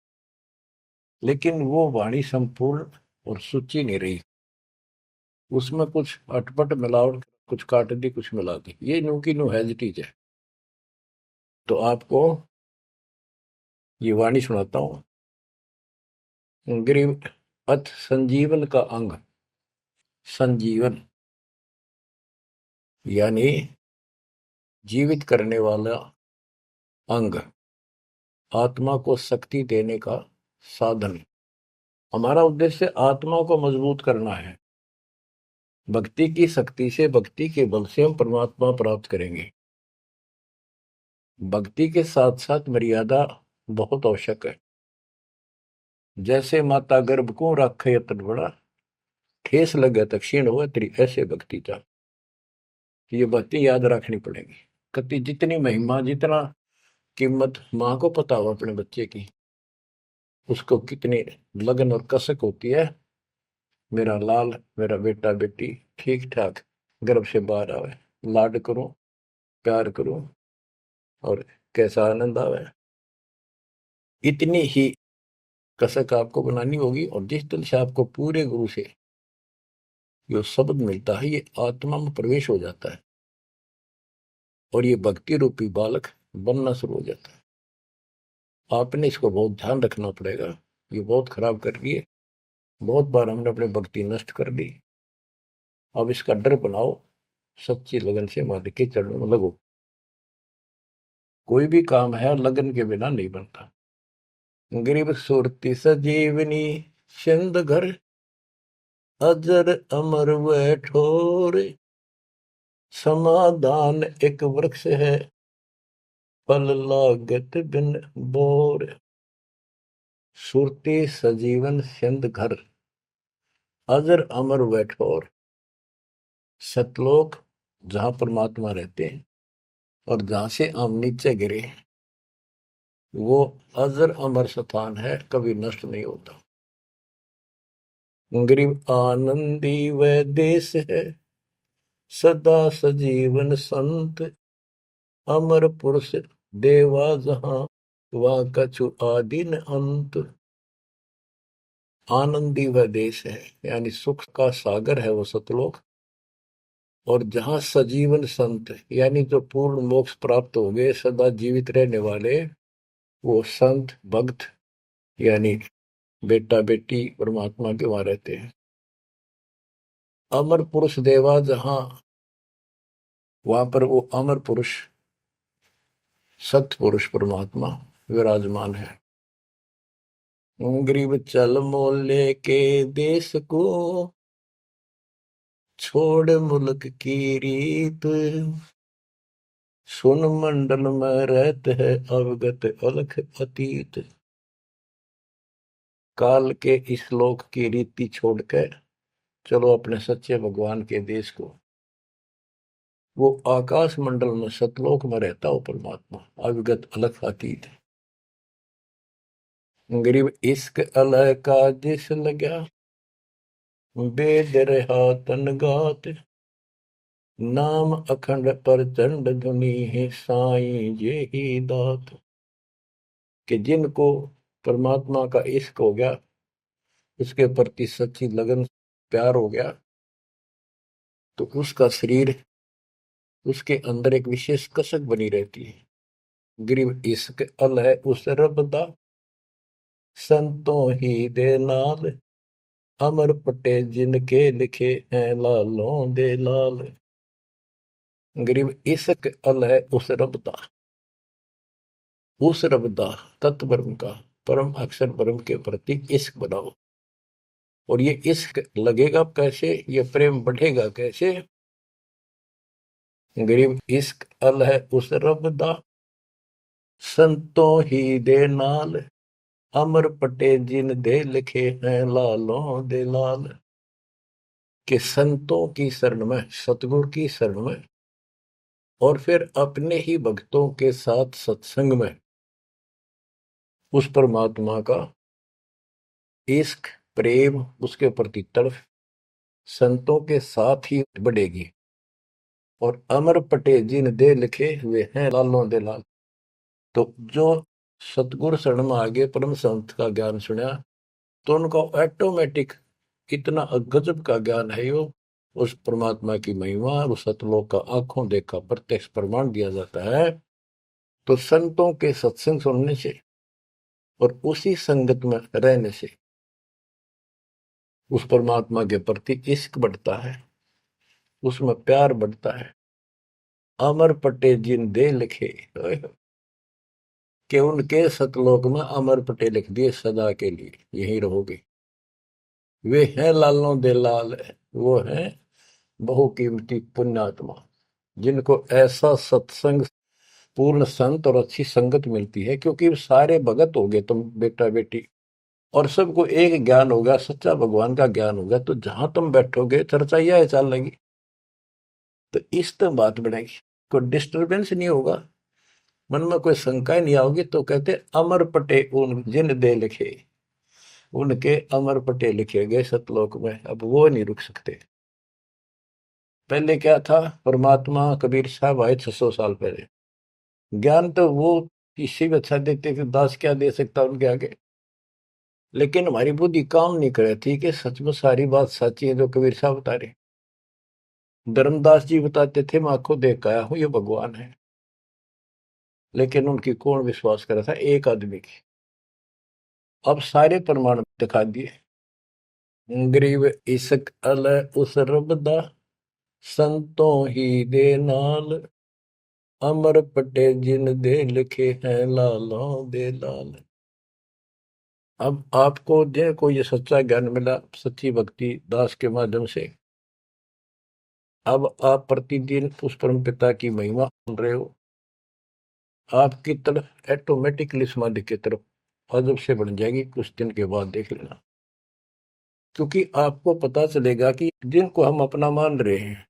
लेकिन वो वाणी संपूर्ण और सुची नहीं रही, उसमें कुछ अटपट मिलावट, कुछ काट दी, कुछ मिला दी, ये नू की नू हैजिटीज है। तो आपको ये वाणी सुनाता हूं। गरीब अथ संजीवन का अंग, संजीवन यानी जीवित करने वाला अंग, आत्मा को शक्ति देने का साधन। हमारा उद्देश्य आत्मा को मजबूत करना है। भक्ति की शक्ति से, भक्ति के बल से हम परमात्मा प्राप्त करेंगे। भक्ति के साथ साथ मर्यादा बहुत आवश्यक है। जैसे माता गर्भ को राखे यतन बड़ा, ठेस लगे तो क्षीण हो तेरी, ऐसे भक्ति जा। ये बातें याद रखनी पड़ेगी। कति जितनी महिमा, जितना कीमत माँ को पता हो अपने बच्चे की, उसको कितनी लगन और कसक होती है, मेरा लाल, मेरा बेटा बेटी ठीक ठाक गर्भ से बाहर आवे, लाड करूं, प्यार करूं और कैसा आनंद आवे। इतनी ही कसक आपको बनानी होगी। और जिस दिल से आपको पूरे गुरु से जो शब्द मिलता है, ये आत्मा में प्रवेश हो जाता है और ये भक्ति रूपी बालक बनना शुरू हो जाता है। आपने इसको बहुत ध्यान रखना पड़ेगा। ये बहुत खराब कर रही है, बहुत बार हमने अपनी भक्ति नष्ट कर दी। अब इसका डर बनाओ, सच्ची लगन से मालिक के चरणों में लगो। कोई भी काम है लगन के बिना नहीं बनता। गरीब सुरती सजीवनी सिंध घर, अजर अमर व ठोर, समाधान एक वृक्ष है, फल लागत बिन बोर। सुरती सजीवन सिंध घर, अजर अमर व ठोर। सतलोक जहां परमात्मा रहते हैं और जहां से हम नीचे गिरे, वो अजर अमर स्थान है, कभी नष्ट नहीं होता। गरीब आनंदी वह देश है, सदा सजीवन संत, अमर पुरुष देवा जहां, वह कछु आदि न अंत। आनंदी वह देश है, यानी सुख का सागर है वो सतलोक। और जहां सजीवन संत, यानी जो पूर्ण मोक्ष प्राप्त हो गए, सदा जीवित रहने वाले, वो संत भक्त यानी बेटा बेटी परमात्मा के वहां रहते हैं। अमर पुरुष देवा जहां, वहां पर वो अमर पुरुष सत्य पुरुष परमात्मा विराजमान है। गरीब चल मोले के देश को, छोड़ मुल्क की रीत, सुन मंडल में रहते है अवगत अलख अतीत। काल के इस लोक की रीति छोड़कर चलो अपने सच्चे भगवान के देश को। वो आकाश मंडल में सतलोक में रहता हो परमात्मा, अविगत अलख अतीत। गरीब इश्क अलह का जिस लगा, वेद रहा तन गात, नाम अखंड प्रचंड धुनि है साईं ये ही दात। कि जिनको परमात्मा का इश्क हो गया, उसके प्रति सच्ची लगन प्यार हो गया, तो उसका शरीर, उसके अंदर एक विशेष कसक बनी रहती है। गरीब इश्क अल है उस रब दा, संतों ही दे नाल, अमर पटे जिनके लिखे हैं लालों दे लाल। गरीब इश्क अल है उस रब दा, उस रब दा तत्व ब्रह्म का, परम अक्षर ब्रह्म के प्रति इश्क बनाओ। और ये इश्क लगेगा कैसे, ये प्रेम बढ़ेगा कैसे। गरीब इश्क अल है उस रब दा, संतों ही दे नाल, अमर पटे जिन दे लिखे हैं लालों दे लाल। के संतों की शरण में, सतगुरु की शरण में, और फिर अपने ही भक्तों के साथ सत्संग में उस परमात्मा का इश्क प्रेम, उसके प्रति तड़फ संतों के साथ ही बढ़ेगी। और अमर पटे जिन दे लिखे हुए हैं लालों दे लाल। तो जो सतगुरु शरण में आगे परम संत का ज्ञान सुना, तो उनका ऑटोमेटिक इतना गजब का ज्ञान है, यो उस परमात्मा की महिमा, उस सतलोक का आंखों देखा प्रत्यक्ष प्रमाण दिया जाता है। तो संतों के सत्संग सुनने से और उसी संगत में रहने से उस परमात्मा के प्रति इश्क बढ़ता है, उसमें प्यार बढ़ता है। अमर पटे जिन दे लिखे, कि उनके सतलोक में अमर पटे लिख दिए सदा के लिए, यही रहोगे। वे हैं लालों दे लाल, वो हैं बहुकीमती पुण्यात्मा, जिनको ऐसा सत्संग पूर्ण संत और अच्छी संगत मिलती है। क्योंकि सारे भगत हो गए तुम बेटा बेटी, और सबको एक ज्ञान होगा, सच्चा भगवान का ज्ञान होगा, तो जहां तुम बैठोगे चर्चा यह चल लगी, तो इस तो बात बढ़ेगी, कोई डिस्टर्बेंस नहीं होगा, मन में कोई शंका नहीं आओगी। तो कहते अमर पटे उन जिन दे लिखे, उनके अमर पटे लिखे गए सतलोक में, अब वो नहीं रुक सकते। पहले क्या था, परमात्मा कबीर साहब आए 600 साल पहले, ज्ञान तो वो किसी भी अच्छा देते थे, दास क्या दे सकता उनके आगे। लेकिन हमारी बुद्धि काम नहीं कर रही थी कि सच में सारी बात सच्ची है जो कबीर साहब बता रहे। धर्मदास जी बताते थे मैं आंखों देख के आया हूं ये भगवान है, लेकिन उनकी कौन विश्वास कर रहा था, एक आदमी की। अब सारे प्रमाण दिखा दिए। गरीब इश्क अल उस रब दा, संतों ही दे नाल, अमर पटे जिन दे लिखे हैं लालों दे लाल। अब आपको देखो ये सच्चा ज्ञान मिला सच्ची भक्ति दास के माध्यम से। अब आप प्रतिदिन उस परम पिता की महिमा सुन रहे हो, आपकी तरफ ऑटोमेटिकली समाधि की तरफ अजब से बढ़ जाएगी, कुछ दिन के बाद देख लेना। क्योंकि आपको पता चलेगा कि जिनको हम अपना मान रहे हैं,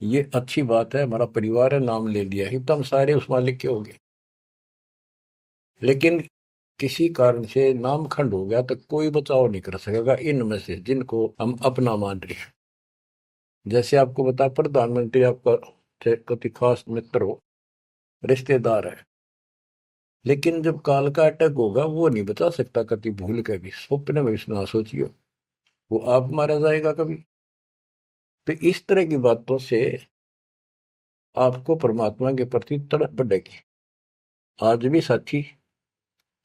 ये अच्छी बात है, हमारा परिवार है, नाम ले लिया ही तो हम सारे उस मालिक के हो गए। लेकिन किसी कारण से नाम खंड हो गया तो कोई बचाव नहीं कर सकेगा इनमें से जिनको हम अपना मान रहे हैं। जैसे आपको बता, प्रधानमंत्री आपका कति खास मित्र हो, रिश्तेदार है, लेकिन जब काल का अटैक होगा वो नहीं बचा सकता कति भूल के भी, स्वप्न में भी ना सोचियो, वो आप मारा जाएगा कभी। तो इस तरह की बातों से आपको परमात्मा के प्रति तड़प बढ़ेगी। आज भी साथी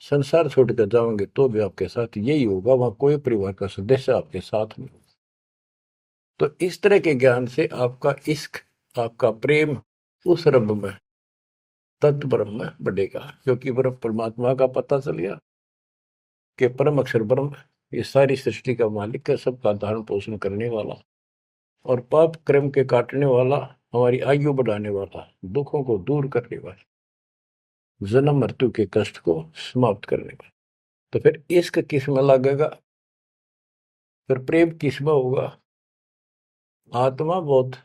संसार छोड़कर जाओगे तो भी आपके साथ यही होगा, वहां कोई परिवार का सदस्य आपके साथ नहीं होगा। तो इस तरह के ज्ञान से आपका इश्क, आपका प्रेम उस रब में, तत्व ब्रह्म में बढ़ेगा, क्योंकि ब्रह्म परमात्मा का पता चल गया कि परम अक्षर ब्रह्म ये सारी सृष्टि का मालिक है, सबका धारण पोषण करने वाला और पाप कर्म के काटने वाला, हमारी आयु बढ़ाने वाला, दुखों को दूर करने वाला, जन्म मृत्यु के कष्ट को समाप्त करने वाला। तो फिर इश्क किसमें लगेगा, फिर प्रेम किसमें होगा। आत्मा बहुत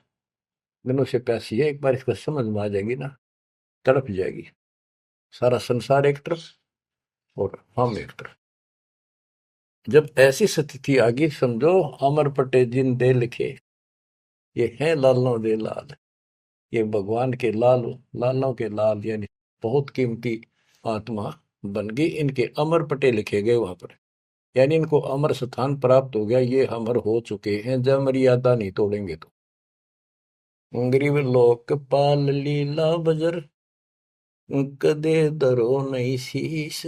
दिनों से प्यासी है, एक बार इसको समझ में आ जाएगी ना, तड़प जाएगी। सारा संसार एक तरफ और हम एक तरफ। जब ऐसी स्थिति आ गई, समझो अमर पटे जिन दे लिखे, ये हैं लालों दे लाल, ये भगवान के लाल, लालों के लाल, यानी बहुत कीमती आत्मा बन गई, इनके अमर पटे लिखे गए वहां पर, यानी इनको अमर स्थान प्राप्त हो गया, ये अमर हो चुके हैं, जब मर्यादा नहीं तोड़ेंगे तो। गरीब लोकपाल लीला बजर, कदे दरो नहीं शीश,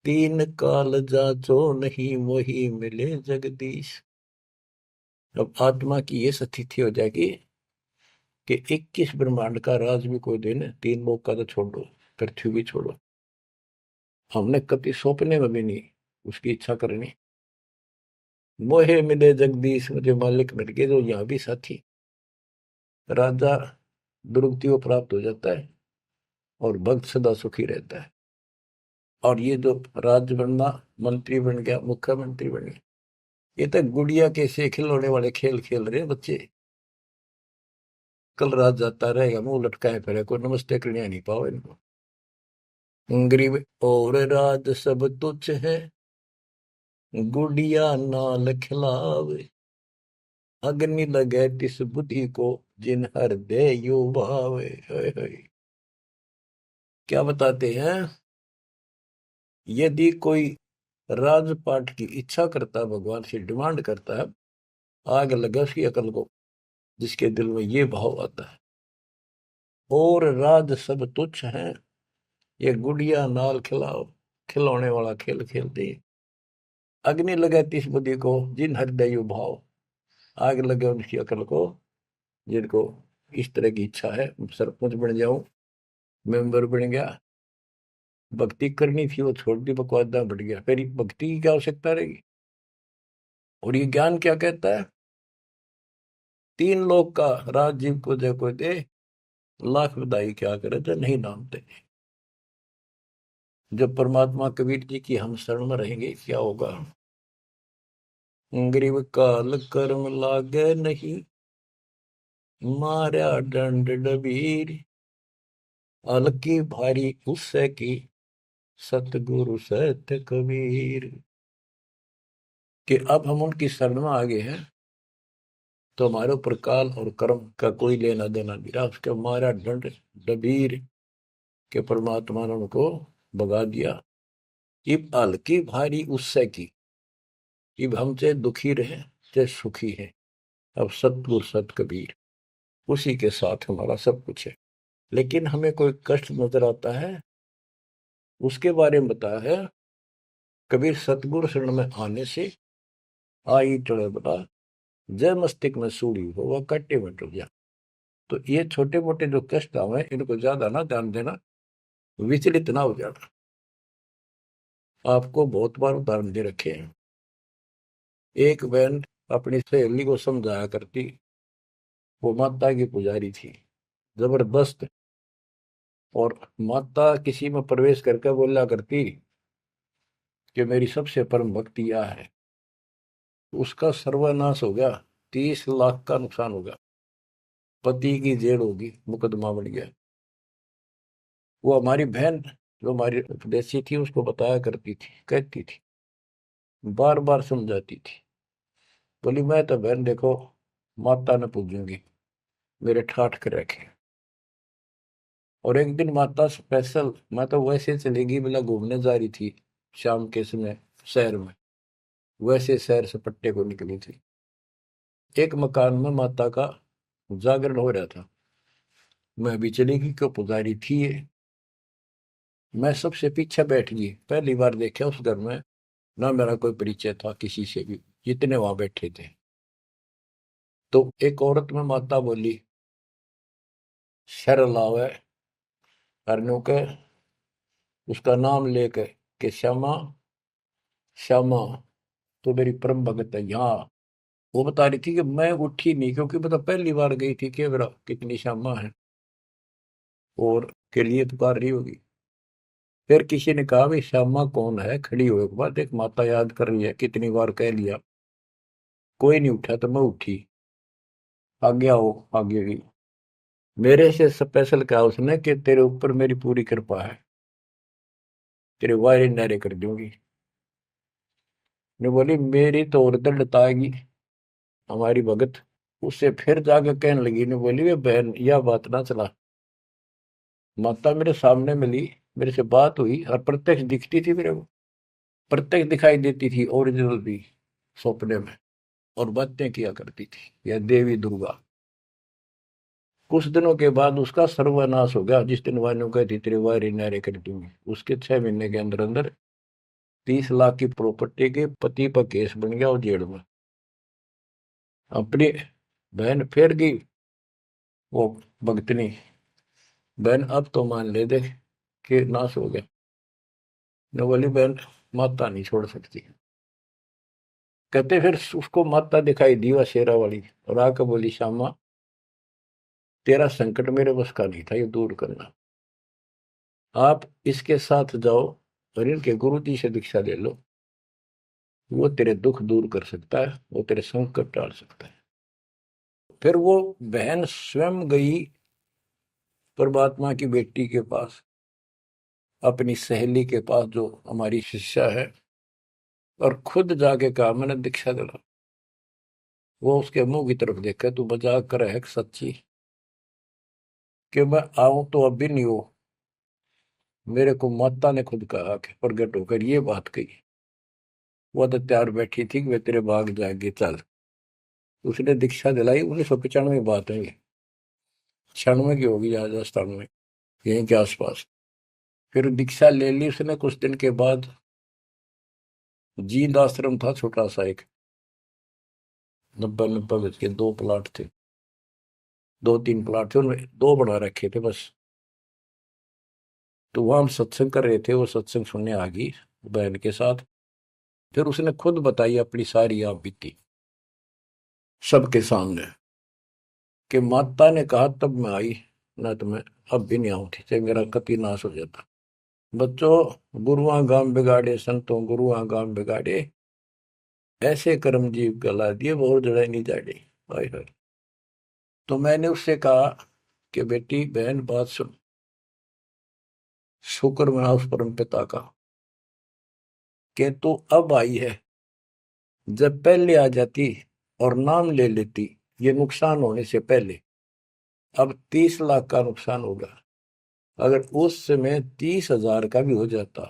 तीन काल जाचो नहीं वही मिले जगदीश। अब आत्मा की ये स्थिति हो जाएगी कि 21 ब्रह्मांड का राज भी कोई देने, तीन लोग का तो छोड़ो, पृथ्वी भी छोड़ो, हमने कभी सौंपने में भी नहीं उसकी इच्छा करनी। मोहे मिले जगदीश, मुझे मालिक मिल गए, जो यहाँ भी साथी, राजा दुर्गति को प्राप्त हो जाता है और भक्त सदा सुखी रहता है। और ये जो राज बनना, मंत्री बन गया, मुख्यमंत्री बन गया, ये तो गुड़िया के से खिलौने वाले खेल खेल रहे बच्चे। कल रात जाता रहेगा, मुंह लटकाए फिरे, कोई नमस्ते करने नहीं पाओ इनको। गरीब और राज सब तुच्छ है, गुड़िया नाल खिलावे, अग्नि लगे तिस बुद्धि को, जिन हृदय यो भावे। क्या बताते हैं, यदि कोई राजपाट की इच्छा करता है, भगवान से डिमांड करता है, आग लगा उसकी अकल को, जिसके दिल में ये भाव आता है, और राज सब तुच्छ हैं, ये गुड़िया नाल खिलाओ, खिलौने वाला खेल खेलते। अग्नि लगे तिस बुद्धि को, जिन हृदय यो भाव, आग लगे उनकी अकल को, जिनको इस तरह की इच्छा है, सरपंच बन जाऊं, मेंबर बन गया, भक्ति करनी थी वो छोड़ दी, बकवादा बढ़ गया, फिर भक्ति की क्या आवश्यकता रहेगी। और ये ज्ञान क्या कहता है, तीन लोग का राज जीव को जय को दे, लाख बधाई क्या करे तो नहीं नामते। जब परमात्मा कबीर जी की हम शरण में रहेंगे, क्या होगा, गरीब काल कर्म लागे नहीं, मारा दंड डबीर, अलकी भारी उससे की, सतगुरु सत्य कबीर। कि अब हम उनकी शरण में आ गए हैं, तो हमारे ऊपर काल और कर्म का कोई लेना देना नहीं रहा, उसके मारा दंड डबीर के परमात्मा ने उनको भगा दिया। इब हल्की भारी उससे की, इब हम चाहे दुखी रहे चाहे सुखी है, अब सतगुरु सत कबीर, उसी के साथ हमारा सब कुछ है। लेकिन हमें कोई कष्ट नजर आता है, उसके बारे में बताया है कबीर, सतगुरु शरण में आने से आई टड़े बता, जय मस्तिष्क में सूड़ी हो वह कट्टे में टूट जा। तो ये छोटे मोटे जो कष्ट आवे, इनको ज्यादा ना ध्यान देना, विचलित ना हो जाना। आपको बहुत बार उदाहरण दे रखे हैं। एक बहन अपनी सहेली को समझाया करती, वो माता की पुजारी थी जबरदस्त, और माता किसी में प्रवेश करके बोला करती कि मेरी सबसे परम भक्ति यह है, उसका सर्वनाश हो गया, 30 लाख का नुकसान होगा, पति की जेल होगी, मुकदमा बढ़ गया। वो हमारी बहन जो हमारी उपदेशी थी, उसको बताया करती थी, कहती थी, बार बार समझाती थी, बोली मैं तो बहन देखो माता ने पूजूंगी, मेरे ठाठ कर रखे। और एक दिन माता स्पेशल, मैं तो वैसे चलेगी बोला, घूमने जा रही थी शाम के समय शहर में, वैसे शहर से पट्टे को निकली थी। एक मकान में माता का जागरण हो रहा था, मैं भी चलेगी, क्यों पुजारी थी ये। मैं सबसे पीछे बैठ गई, पहली बार देखा उस घर में, ना मेरा कोई परिचय था किसी से भी, जितने वहां बैठे थे। तो एक औरत में माता बोली, शर लावे हरनू के, उसका नाम लेके कि श्यामा श्यामा तो मेरी परम भगत है यहाँ। वो बता रही थी कि मैं उठी नहीं, क्योंकि मतलब पहली बार गई थी कि मेरा कितनी श्यामा है और के लिए पुकार रही होगी। फिर किसी ने कहा भाई श्यामा कौन है, खड़ी हुए के बाद एक माता याद कर रही है, कितनी बार कह लिया, कोई नहीं उठा तो मैं उठी, आगे आओ आगे गई। मेरे से स्पेशल कहा उसने कि तेरे ऊपर मेरी पूरी कृपा है, तेरे वायरे नारे कर दूंगी। ने बोली मेरी तो और दंडताएगी हमारी भगत। उससे फिर जाके कहने लगी, ने बोली वे बहन यह बात ना चला, माता मेरे सामने मिली, मेरे से बात हुई और प्रत्यक्ष दिखती थी मेरे को, प्रत्यक्ष दिखाई देती थी ओरिजिनल भी सपने में, और बातें किया करती थी यह देवी दुर्गा। कुछ दिनों के बाद उसका सर्वनाश हो गया, जिस दिन वायु कहती तेरे वायरे नारे कर दूंगी, उसके 6 महीने के अंदर अंदर 30 लाख की प्रॉपर्टी के पति पर केस बन गया और जेल में। अपनी बहन फिर गई वो भगतनी, बहन अब तो मान ले दे कि नाश हो गया। ने बोली बहन माता नहीं छोड़ सकती। कहते फिर उसको माता दिखाई दी वह शेरा वाली, और आकर बोली श्यामा तेरा संकट मेरे बस का नहीं था ये दूर करना, आप इसके साथ जाओ और इनके गुरु जी से दीक्षा ले लो, वो तेरे दुख दूर कर सकता है, वो तेरे संकट टाल सकता है। फिर वो बहन स्वयं गई परमात्मा की बेटी के पास, अपनी सहेली के पास जो हमारी शिष्या है, और खुद जाके कहा मैंने दीक्षा दिला। वो उसके मुंह की तरफ देखा, तू मजाक कर है सच्ची कि मैं आऊं तो अब भी नहीं हो, मेरे को माता ने खुद कहा कि प्रगट होकर ये बात कही। वो तो तैयार बैठी थी कि वे तेरे भाग जाएंगे चल। उसने दीक्षा दिलाई, 1995 बात है ये, 96 की होगी राजस्थान में यहीं के आसपास। फिर दीक्षा ले ली उसने, कुछ दिन के बाद जींद आश्रम था छोटा सा एक, 90 गज के 2 प्लाट थे, 2-3 प्लाट थे, उनमें 2 बना रखे थे बस। तो वहां हम सत्संग कर रहे थे, वो सत्संग सुनने आ गई बहन के साथ। फिर उसने खुद बताई अपनी सारी आप बीती सबके सामने, कि माता ने कहा तब मैं आई, ना तो मैं अब भी नहीं आऊंगी, चाहे मेरा कति नाश हो जाता। बच्चों गुरुआ गांव बिगाड़े संतों गुरुआ गांव बिगाड़े, ऐसे कर्म जीव गला दिए बहुत जड़ा नहीं जाड़े। हाय हाय। तो मैंने उससे कहा कि बेटी बहन बात सुन, शुक्र मना उस परम पिता का कि तू अब आई है, जब पहले आ जाती और नाम ले लेती ये नुकसान होने से पहले, अब 30 लाख का नुकसान होगा। अगर उस समय 30,000 का भी हो जाता,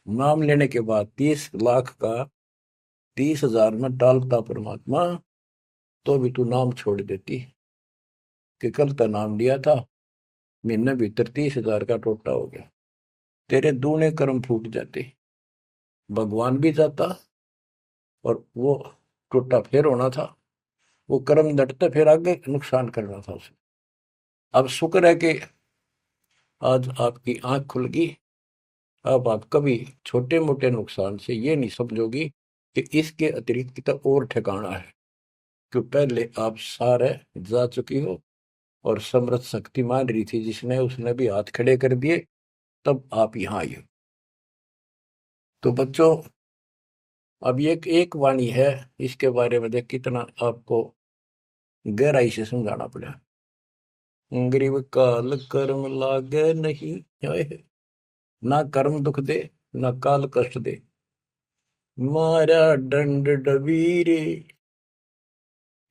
नाम लेने के बाद 30 लाख का 30,000 में डालता परमात्मा, तो भी तू नाम छोड़ देती। कि कल का नाम लिया था, महीने भीतर 30,000 का टोटा हो गया, तेरे दूने कर्म फूट जाते, भगवान भी जाता और वो टोटा फिर होना था, वो कर्म डटते फिर आगे नुकसान करना था उसे। अब शुक्र है कि आज आपकी आंख खुल गई, अब आप कभी छोटे मोटे नुकसान से ये नहीं समझोगी कि इसके अतिरिक्त कितना और ठिकाना है, कि पहले आप सारे जा चुकी हो और समृद्ध शक्ति मान रही थी जिसने, उसने भी हाथ खड़े कर दिए, तब आप यहाँ आई हो। तो बच्चों अब ये एक वाणी है, इसके बारे में देख कितना आपको गहराई से समझाना पड़ा। गरीब काल कर्म लागे नहीं, ना कर्म दुख दे ना काल कष्ट दे, मारा दंड डबीरे।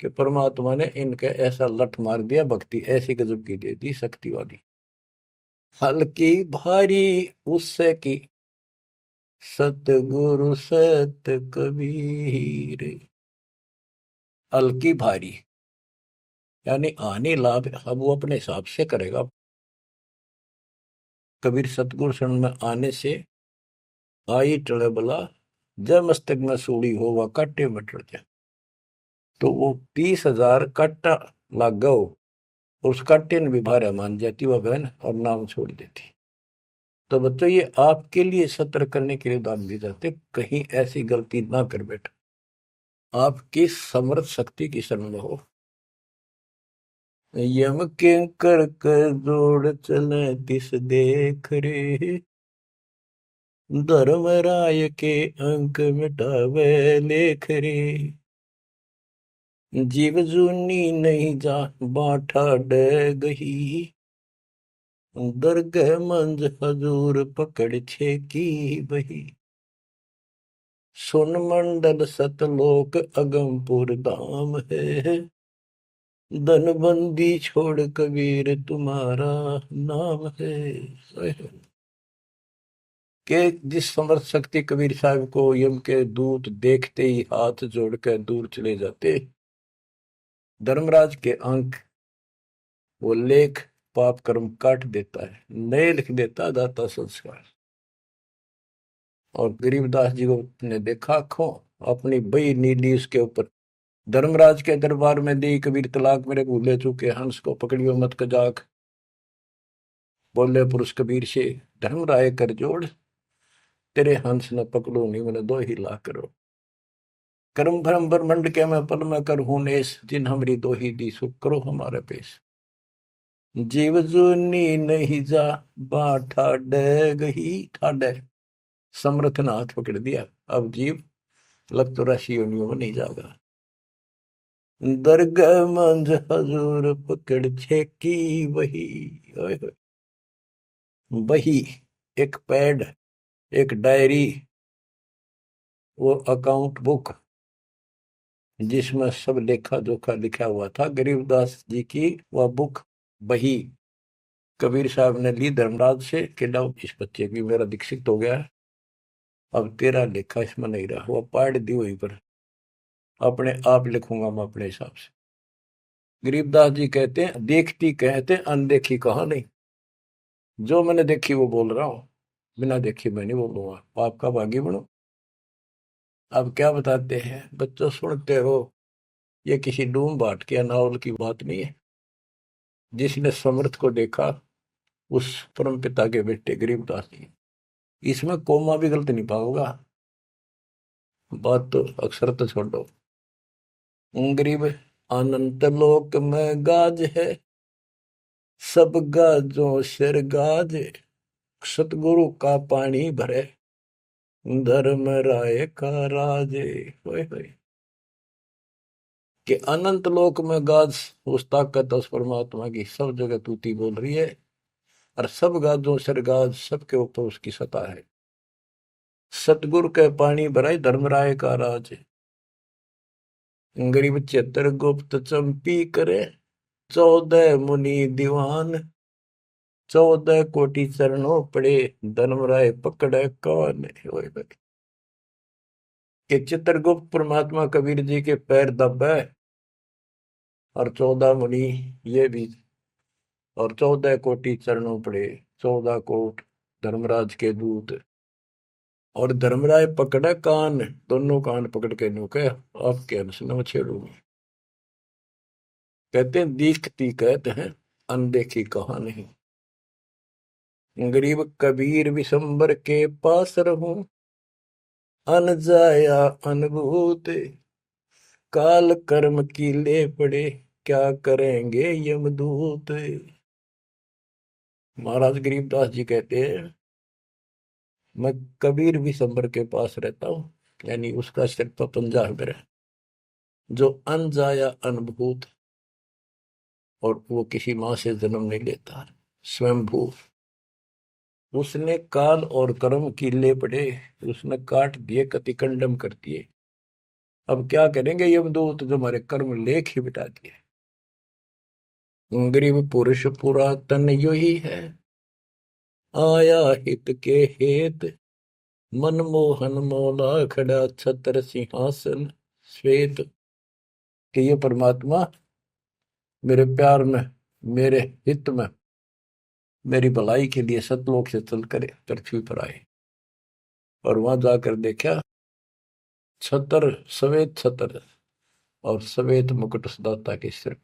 कि परमात्मा ने इनके ऐसा लठ मार दिया, भक्ति ऐसी गजब की दे दी शक्ति वाली, हल्की भारी उससे की सतगुरु सत कबीर। हल्की भारी यानी आने लाभ अब वो अपने हिसाब से करेगा। कबीर सतगुरु शरण में आने से आई टले बला, जब मस्तक में सूड़ी हो वह काटे में टल जाए। तो वो 30,000 काटा लाग गो, उसका टिन भी भारा मान जाती वह बहन और नाम छोड़ देती। तो बच्चों ये आपके लिए सतर्क करने के लिए दान दिए जाते, कहीं ऐसी गलती ना कर बैठो, आपकी समर्थ शक्ति की शरण में हो। यम के कर कर जोड़ चले तिस देख रे, धर्मराय के अंक मिटावे लेख रे, जीव जूनी नहीं जा बाठा डे गही, दरगह मंज हजूर पकड़ छे की बही, सुन मंडल सतलोक अगमपुर धाम है, धनबंदी छोड़ कबीर तुम्हारा नाम है। के जिस समर्थ शक्ति कबीर साहब को यम के दूत देखते ही हाथ जोड़कर दूर चले जाते, धर्मराज के अंक वो लेख पाप कर्म काट देता है, नए लिख देता दाता संस्कार। और गरीबदास जी को ने देखा आंखों, अपनी बई नीली उसके ऊपर, धर्मराज के दरबार में दी कबीर तलाक मेरे भूले चूके, हंस को पकड़ियो मत कजाक, बोले पुरुष कबीर से धर्मराय कर जोड़, तेरे हंस न पकड़ो नहीं मैंने दो ही ला करो, कर्म भरम ब्रह्मंड के मैं पल में कर हूं नेस, जिन हमरी दो ही दी सुख करो हमारे पेश, जीव जूनी नहीं जा बाठा डे गही, ठाडे समर्थ ने हाथ पकड़ दिया, अब जीव लग तो राशि योनियों में नहीं जाएगा, दरगाह मंझ हजूर पकड़ छे की वही, वही एक पैड, एक डायरी, वो अकाउंट बुक जिसमें सब लेखा जोखा लिखा हुआ था, गरीबदास जी की वह बुक बही कबीर साहब ने ली धर्मराज से कि लो इस बच्चे की मेरा दीक्षित हो गया है, अब तेरा लेखा इसमें नहीं रहा, वो पाड़ दी वहीं पर, अपने आप लिखूंगा मैं अपने हिसाब से। गरीबदास जी कहते हैं देखती कहते अनदेखी कहा नहीं, जो मैंने देखी वो बोल रहा हूं, बिना देखी मैं नहीं बोलूंगा, पाप का भागी बनो। अब क्या बताते हैं बच्चों, सुनते हो, ये किसी डूम बाट के नावल की बात नहीं है, जिसने समर्थ को देखा उस परम पिता के बेटे गरीबदास जी, इसमें कोमा भी गलत नहीं पाओगा, बात तो अक्सर तो छोड़ो। गरीब अनंत लोक में गाज है, सब गाजों सिर गाज, सतगुरु का पानी भरे, धर्म राय का राजे, होए होए कि अनंत लोक में गाज, उस ताकत उस परमात्मा की सब जगह तूती बोल रही है, और सब गाजों सिर गाज, सबके ऊपर उसकी सत्ता है, सतगुरु के पानी भराई धर्मराय का राज, गरीब चित्र गुप्त चंपी करे, 14 मुनि दीवान, 14 कोटि चरणों पड़े, धर्मराय पकड़े कौन, कि चित्रगुप्त परमात्मा कबीर जी के पैर दबे, और 14 मुनि ये भी, और 14 कोटि चरणों पड़े, 14 कोट धर्मराज के दूत, और धर्मराय पकड़े कान, दोनों कान पकड़ के नुके आपके अंश न छेड़ूंगी। कहते हैं दीखती कहते हैं अनदेखी कहा नहीं, गरीब कबीर विशंबर के पास रहूं, अन जाया अनुभूत, काल कर्म की ले पड़े, क्या करेंगे यमदूत। महाराज गरीबदास जी कहते हैं मैं कबीर विशंबर के पास रहता हूँ, यानी उसका सिर पर पंजा है मेरा, जो अन जाया अनुभूत, और वो किसी माँ से जन्म नहीं लेता, स्वयंभू, उसने काल और कर्म की ले पड़े, उसने काट दिए कतिकंडम कर दिए, अब क्या करेंगे यमदूत, जो हमारे कर्म लेख ही बिटा दिए। गरीब पुरुष पुरातन यो ही है, आया हित के हेत, मनमोहन मौला खड़ा छत्र सिंहासन श्वेत, कि ये परमात्मा मेरे प्यार में, मेरे हित में, मेरी भलाई के लिए सतलोक से चल कर पृथ्वी पर आए, और वहां जाकर देखा छतर, श्वेत छतर और श्वेत मुकुट सदाता के सिर,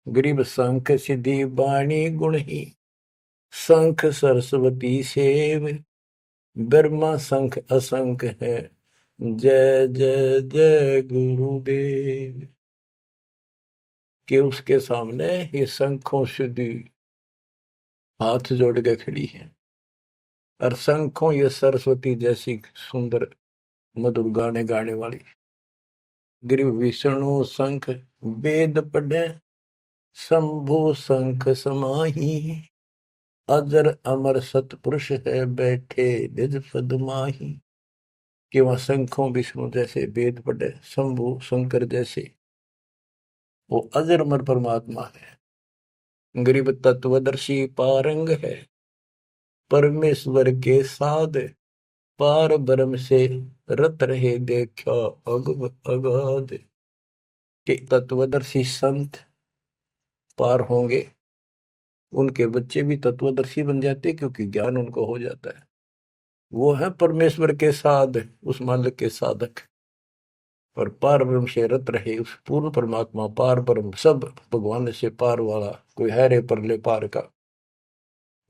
गरीब शंख सिद्धि बाणी गुण ही, शंख सरस्वती सेव, ब्रह्मा शंख असंख है, जय जय जय गुरुदेव। कि उसके सामने ये शंखों सिद्धि हाथ जोड़ के खड़ी है, और शंखों ये सरस्वती जैसी सुंदर मधुर गाने गाने वाली। गिरि विष्णु शंख वेद पढ़े, शंभु शंख समाही, अजर अमर सतपुरुष है बैठे निज पद माही। कि वह शंखों विष्णु जैसे वेद पढ़े, शंभु शंकर जैसे वो अजर अमर परमात्मा है। गरीब तत्वदर्शी पारंग है, परमेश्वर के साध, पार ब्रह्म से रत रहे देखा अगाध। के तत्वदर्शी संत पार होंगे, उनके बच्चे भी तत्वदर्शी बन जाते क्योंकि ज्ञान उनको हो जाता है। वो है परमेश्वर के साध, उस मालिक के साधक, और पार ब्रह्म से रत रहे उस पूर्ण परमात्मा पार ब्रह्म सब भगवान से पार वाला कोई है रे परले पार का,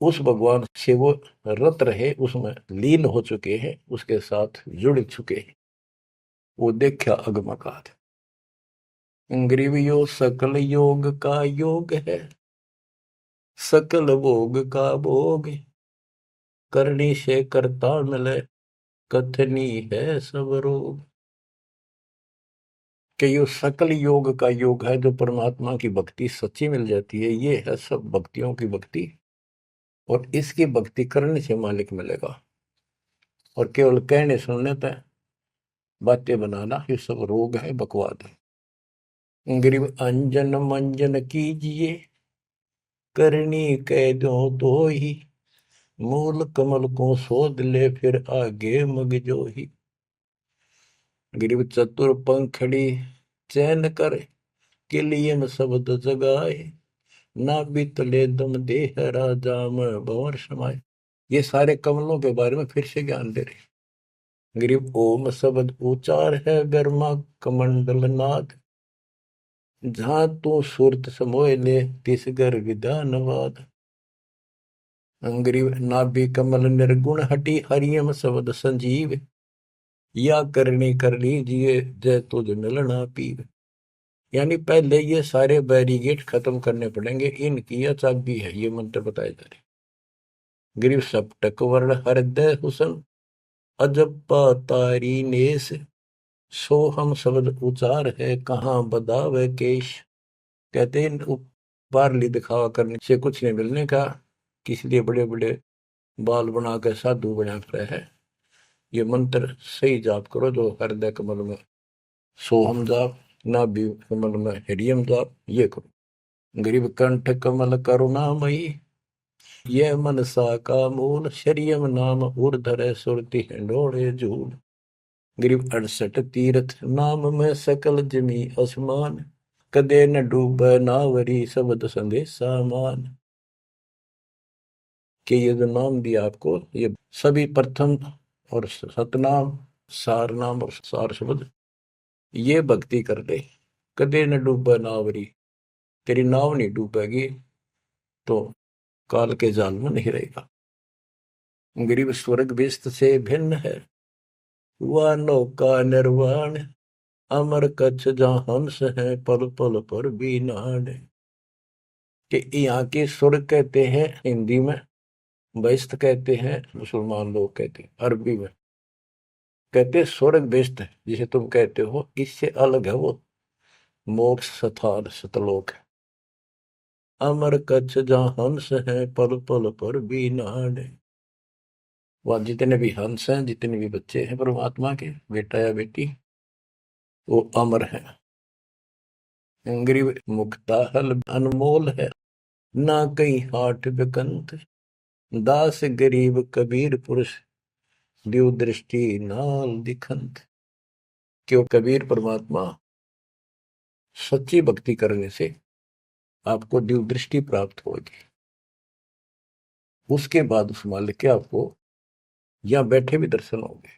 उस भगवान से वो रत रहे, उसमें लीन हो चुके हैं, उसके साथ जुड़ चुके हैं। वो देखा अगमकात। ग्रीवियो सकल योग का योग है, सकल भोग का भोग, करनी से करता मिले, कथनी है सब रोग। कि ये सकल योग का योग है, जो परमात्मा की भक्ति सच्ची मिल जाती है, ये है सब भक्तियों की भक्ति, और इसकी भक्ति करने से मालिक मिलेगा। और केवल कहने सुनने तक बातें बनाना ये सब रोग है, बकवाद है। गरीब अंजन मंजन कीजिए, करनी कह दो तो ही, मूल कमल को सोध ले फिर आगे मग जो ही। गरीब चतुर पंखड़ी चैन कर, किलियन शब्द जगाए, ना बितले दम देह राजा में भंवर समाये। ये सारे कमलों के बारे में फिर से ज्ञान दे रहे। गरीब ओम शब्द उचार है, गर्मा कमंडल नाद, जहां तू सुरत समोय ले तिस घर विधानवाद। गरीब नाभि कमल निर्गुण हटी, हरियम शब्द संजीव, या करनी कर लीजिए जय तुझ मिलना पीर। यानी पहले ये सारे बैरिगेट खत्म करने पड़ेंगे, इनकी यह चाबी है, ये मंत्र बताए जा रहे। गिरिव सप्तक वर्ण हृदय हुसन, अजप्पा तारी नेस, सो हम शब्द उचार है कहाँ बदावे केश। कहते हैं बारली दिखावा करने से कुछ नहीं मिलने का, किसी बड़े बड़े बाल बनाकर साधु बना है। ये मंत्र सही जाप करो, जो हृदय कमल में सोहम जाप, नाभि कमल में हरियम जाप, ये करो। गरीब कंठ कमल करुणामयी, ये मनसा का मूल, शरियम नाम ऊर्धर सुरति हिंडोड़े झूल। गरीब 68 तीर्थ नाम में सकल जमी आसमान, कदे न डूब नावरी शब्द संदेशा मान। कि ये जो नाम दिया आपको, ये सभी प्रथम और सतनाम, सार नाम और सार शब्द, ये भक्ति कर ले। कदे न डूब नावरी, तेरी नाव नहीं डूबेगी तो काल के जाल में नहीं रहेगा। गरीब स्वर्ग बेस्त से भिन्न है, वह नौका निर्वाण, अमर कच्छ जहां हंस है पल पल पर भी नाण। कि यहाँ के स्वर्ग कहते हैं हिंदी में, बेस्त कहते हैं मुसलमान लोग कहते हैं, अरबी में कहते हैं स्वर्ग बेस्त है, जिसे तुम कहते हो, इससे अलग है वो मोक्ष स्थान सतलोक है। अमर कच्छ जहां हंस है पल पल पर भी नाण। वह जितने भी हंस हैं, जितने भी बच्चे हैं परमात्मा के, बेटा या बेटी, वो अमर है। गरीब मुक्ता हल अनमोल है, ना कहीं हाट बिकंत, दास गरीब कबीर पुरुष, दिव दृष्टि नाल दिखंत। क्यों कबीर परमात्मा सच्ची भक्ति करने से आपको दिव दृष्टि प्राप्त होगी। उसके बाद उस मालिक के आपको यहां बैठे भी दर्शन होंगे।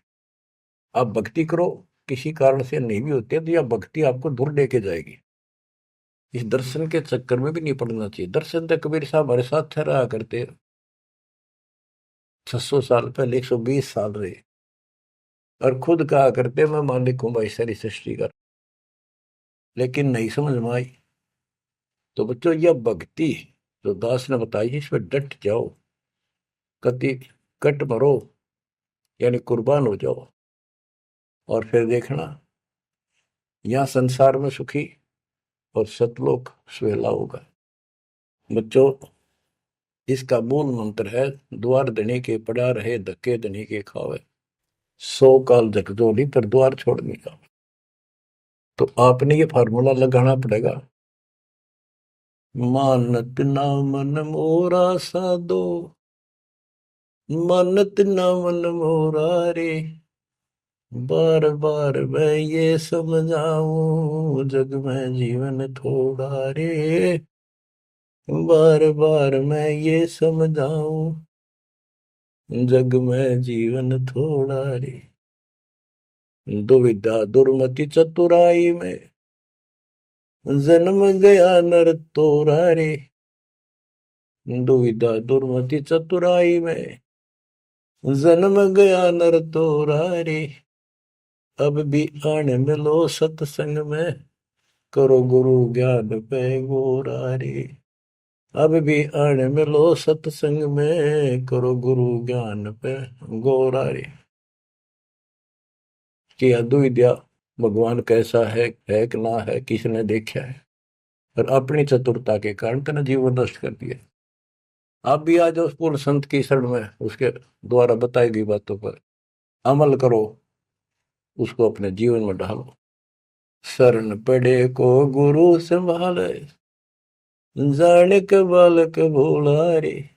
आप भक्ति करो, किसी कारण से नहीं भी होते तो यह भक्ति आपको दूर लेके जाएगी। इस दर्शन के चक्कर में भी नहीं पड़ना चाहिए। दर्शन तो कबीर साहब हमारे साथ रहा करते, 600 साल पहले, 120 साल रहे, और खुद कहा करते मैं मालिक हूं भाई सारी सृष्टि का। लेकिन नहीं समझ में आई। तो बच्चों, यह भक्ति जो दास ने बताई है, इसमें डट जाओ, कति कट मरो, यानी कुर्बान हो जाओ, और फिर देखना यहां संसार में सुखी और सतलोक सुहेला होगा। बच्चों, इसका मूल मंत्र है, द्वार धनी के पड़ा रहे, धक्के धनी के खावे, 100 काल झकझोली पर द्वार छोड़ने का। तो आपने ये फार्मूला लगाना पड़ेगा, मानत ना मन मोरा साधो, मानत ना मन मोरा रे, बार बार मैं ये समझाऊं, जग में जीवन थोड़ा रे, बार बार मैं ये समझाऊं, जग में जीवन थोड़ा रे। दुविधा दुर्मति चतुराई में, जन्म गया नर तोरा रे, दुविधा दुर्मति चतुराई में, जन्म गया नर तोरा रे, अब भी आने मिलो सत्संग में, करो गुरु ज्ञान पे गोरा रे, अब भी आने मिलो सत्संग में, करो गुरु ज्ञान पे गोरा रे। कि अद्विद्या भगवान कैसा है कि ना है, किसने देखा है, और अपनी चतुरता के कारण तेने जीवन नष्ट कर दिया। आप भी आज उस पूर्ण संत की शरण में, उसके द्वारा बताई गई बातों पर अमल करो, उसको अपने जीवन में ढालो। शरण पड़े को गुरु संभाले, जाने के बालक भोला रे,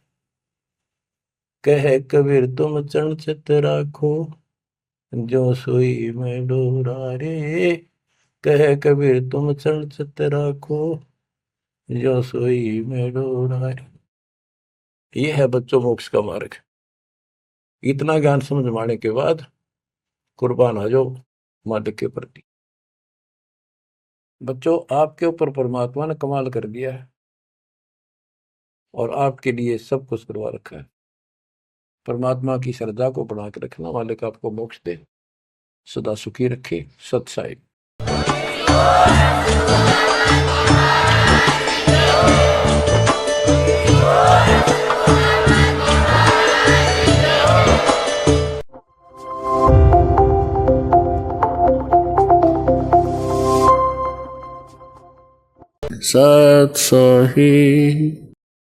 कह कबीर तुम चरण चित राखो, जो सोई में डोरा रे, कह कबीर तुम चरण चित राखो, जो सोई में डोरा रे। ये है बच्चों मोक्ष का मार्ग। इतना ज्ञान समझ में आने के बाद कुर्बान आ जाओ मालिक के प्रति। बच्चों, आपके ऊपर परमात्मा ने कमाल कर दिया है, और आपके लिए सब कुछ करवा रखा है। परमात्मा की श्रद्धा को बना के रखना, मालिक आपको मोक्ष दे, सदा सुखी रखे। सत साहिब। सत साहिब।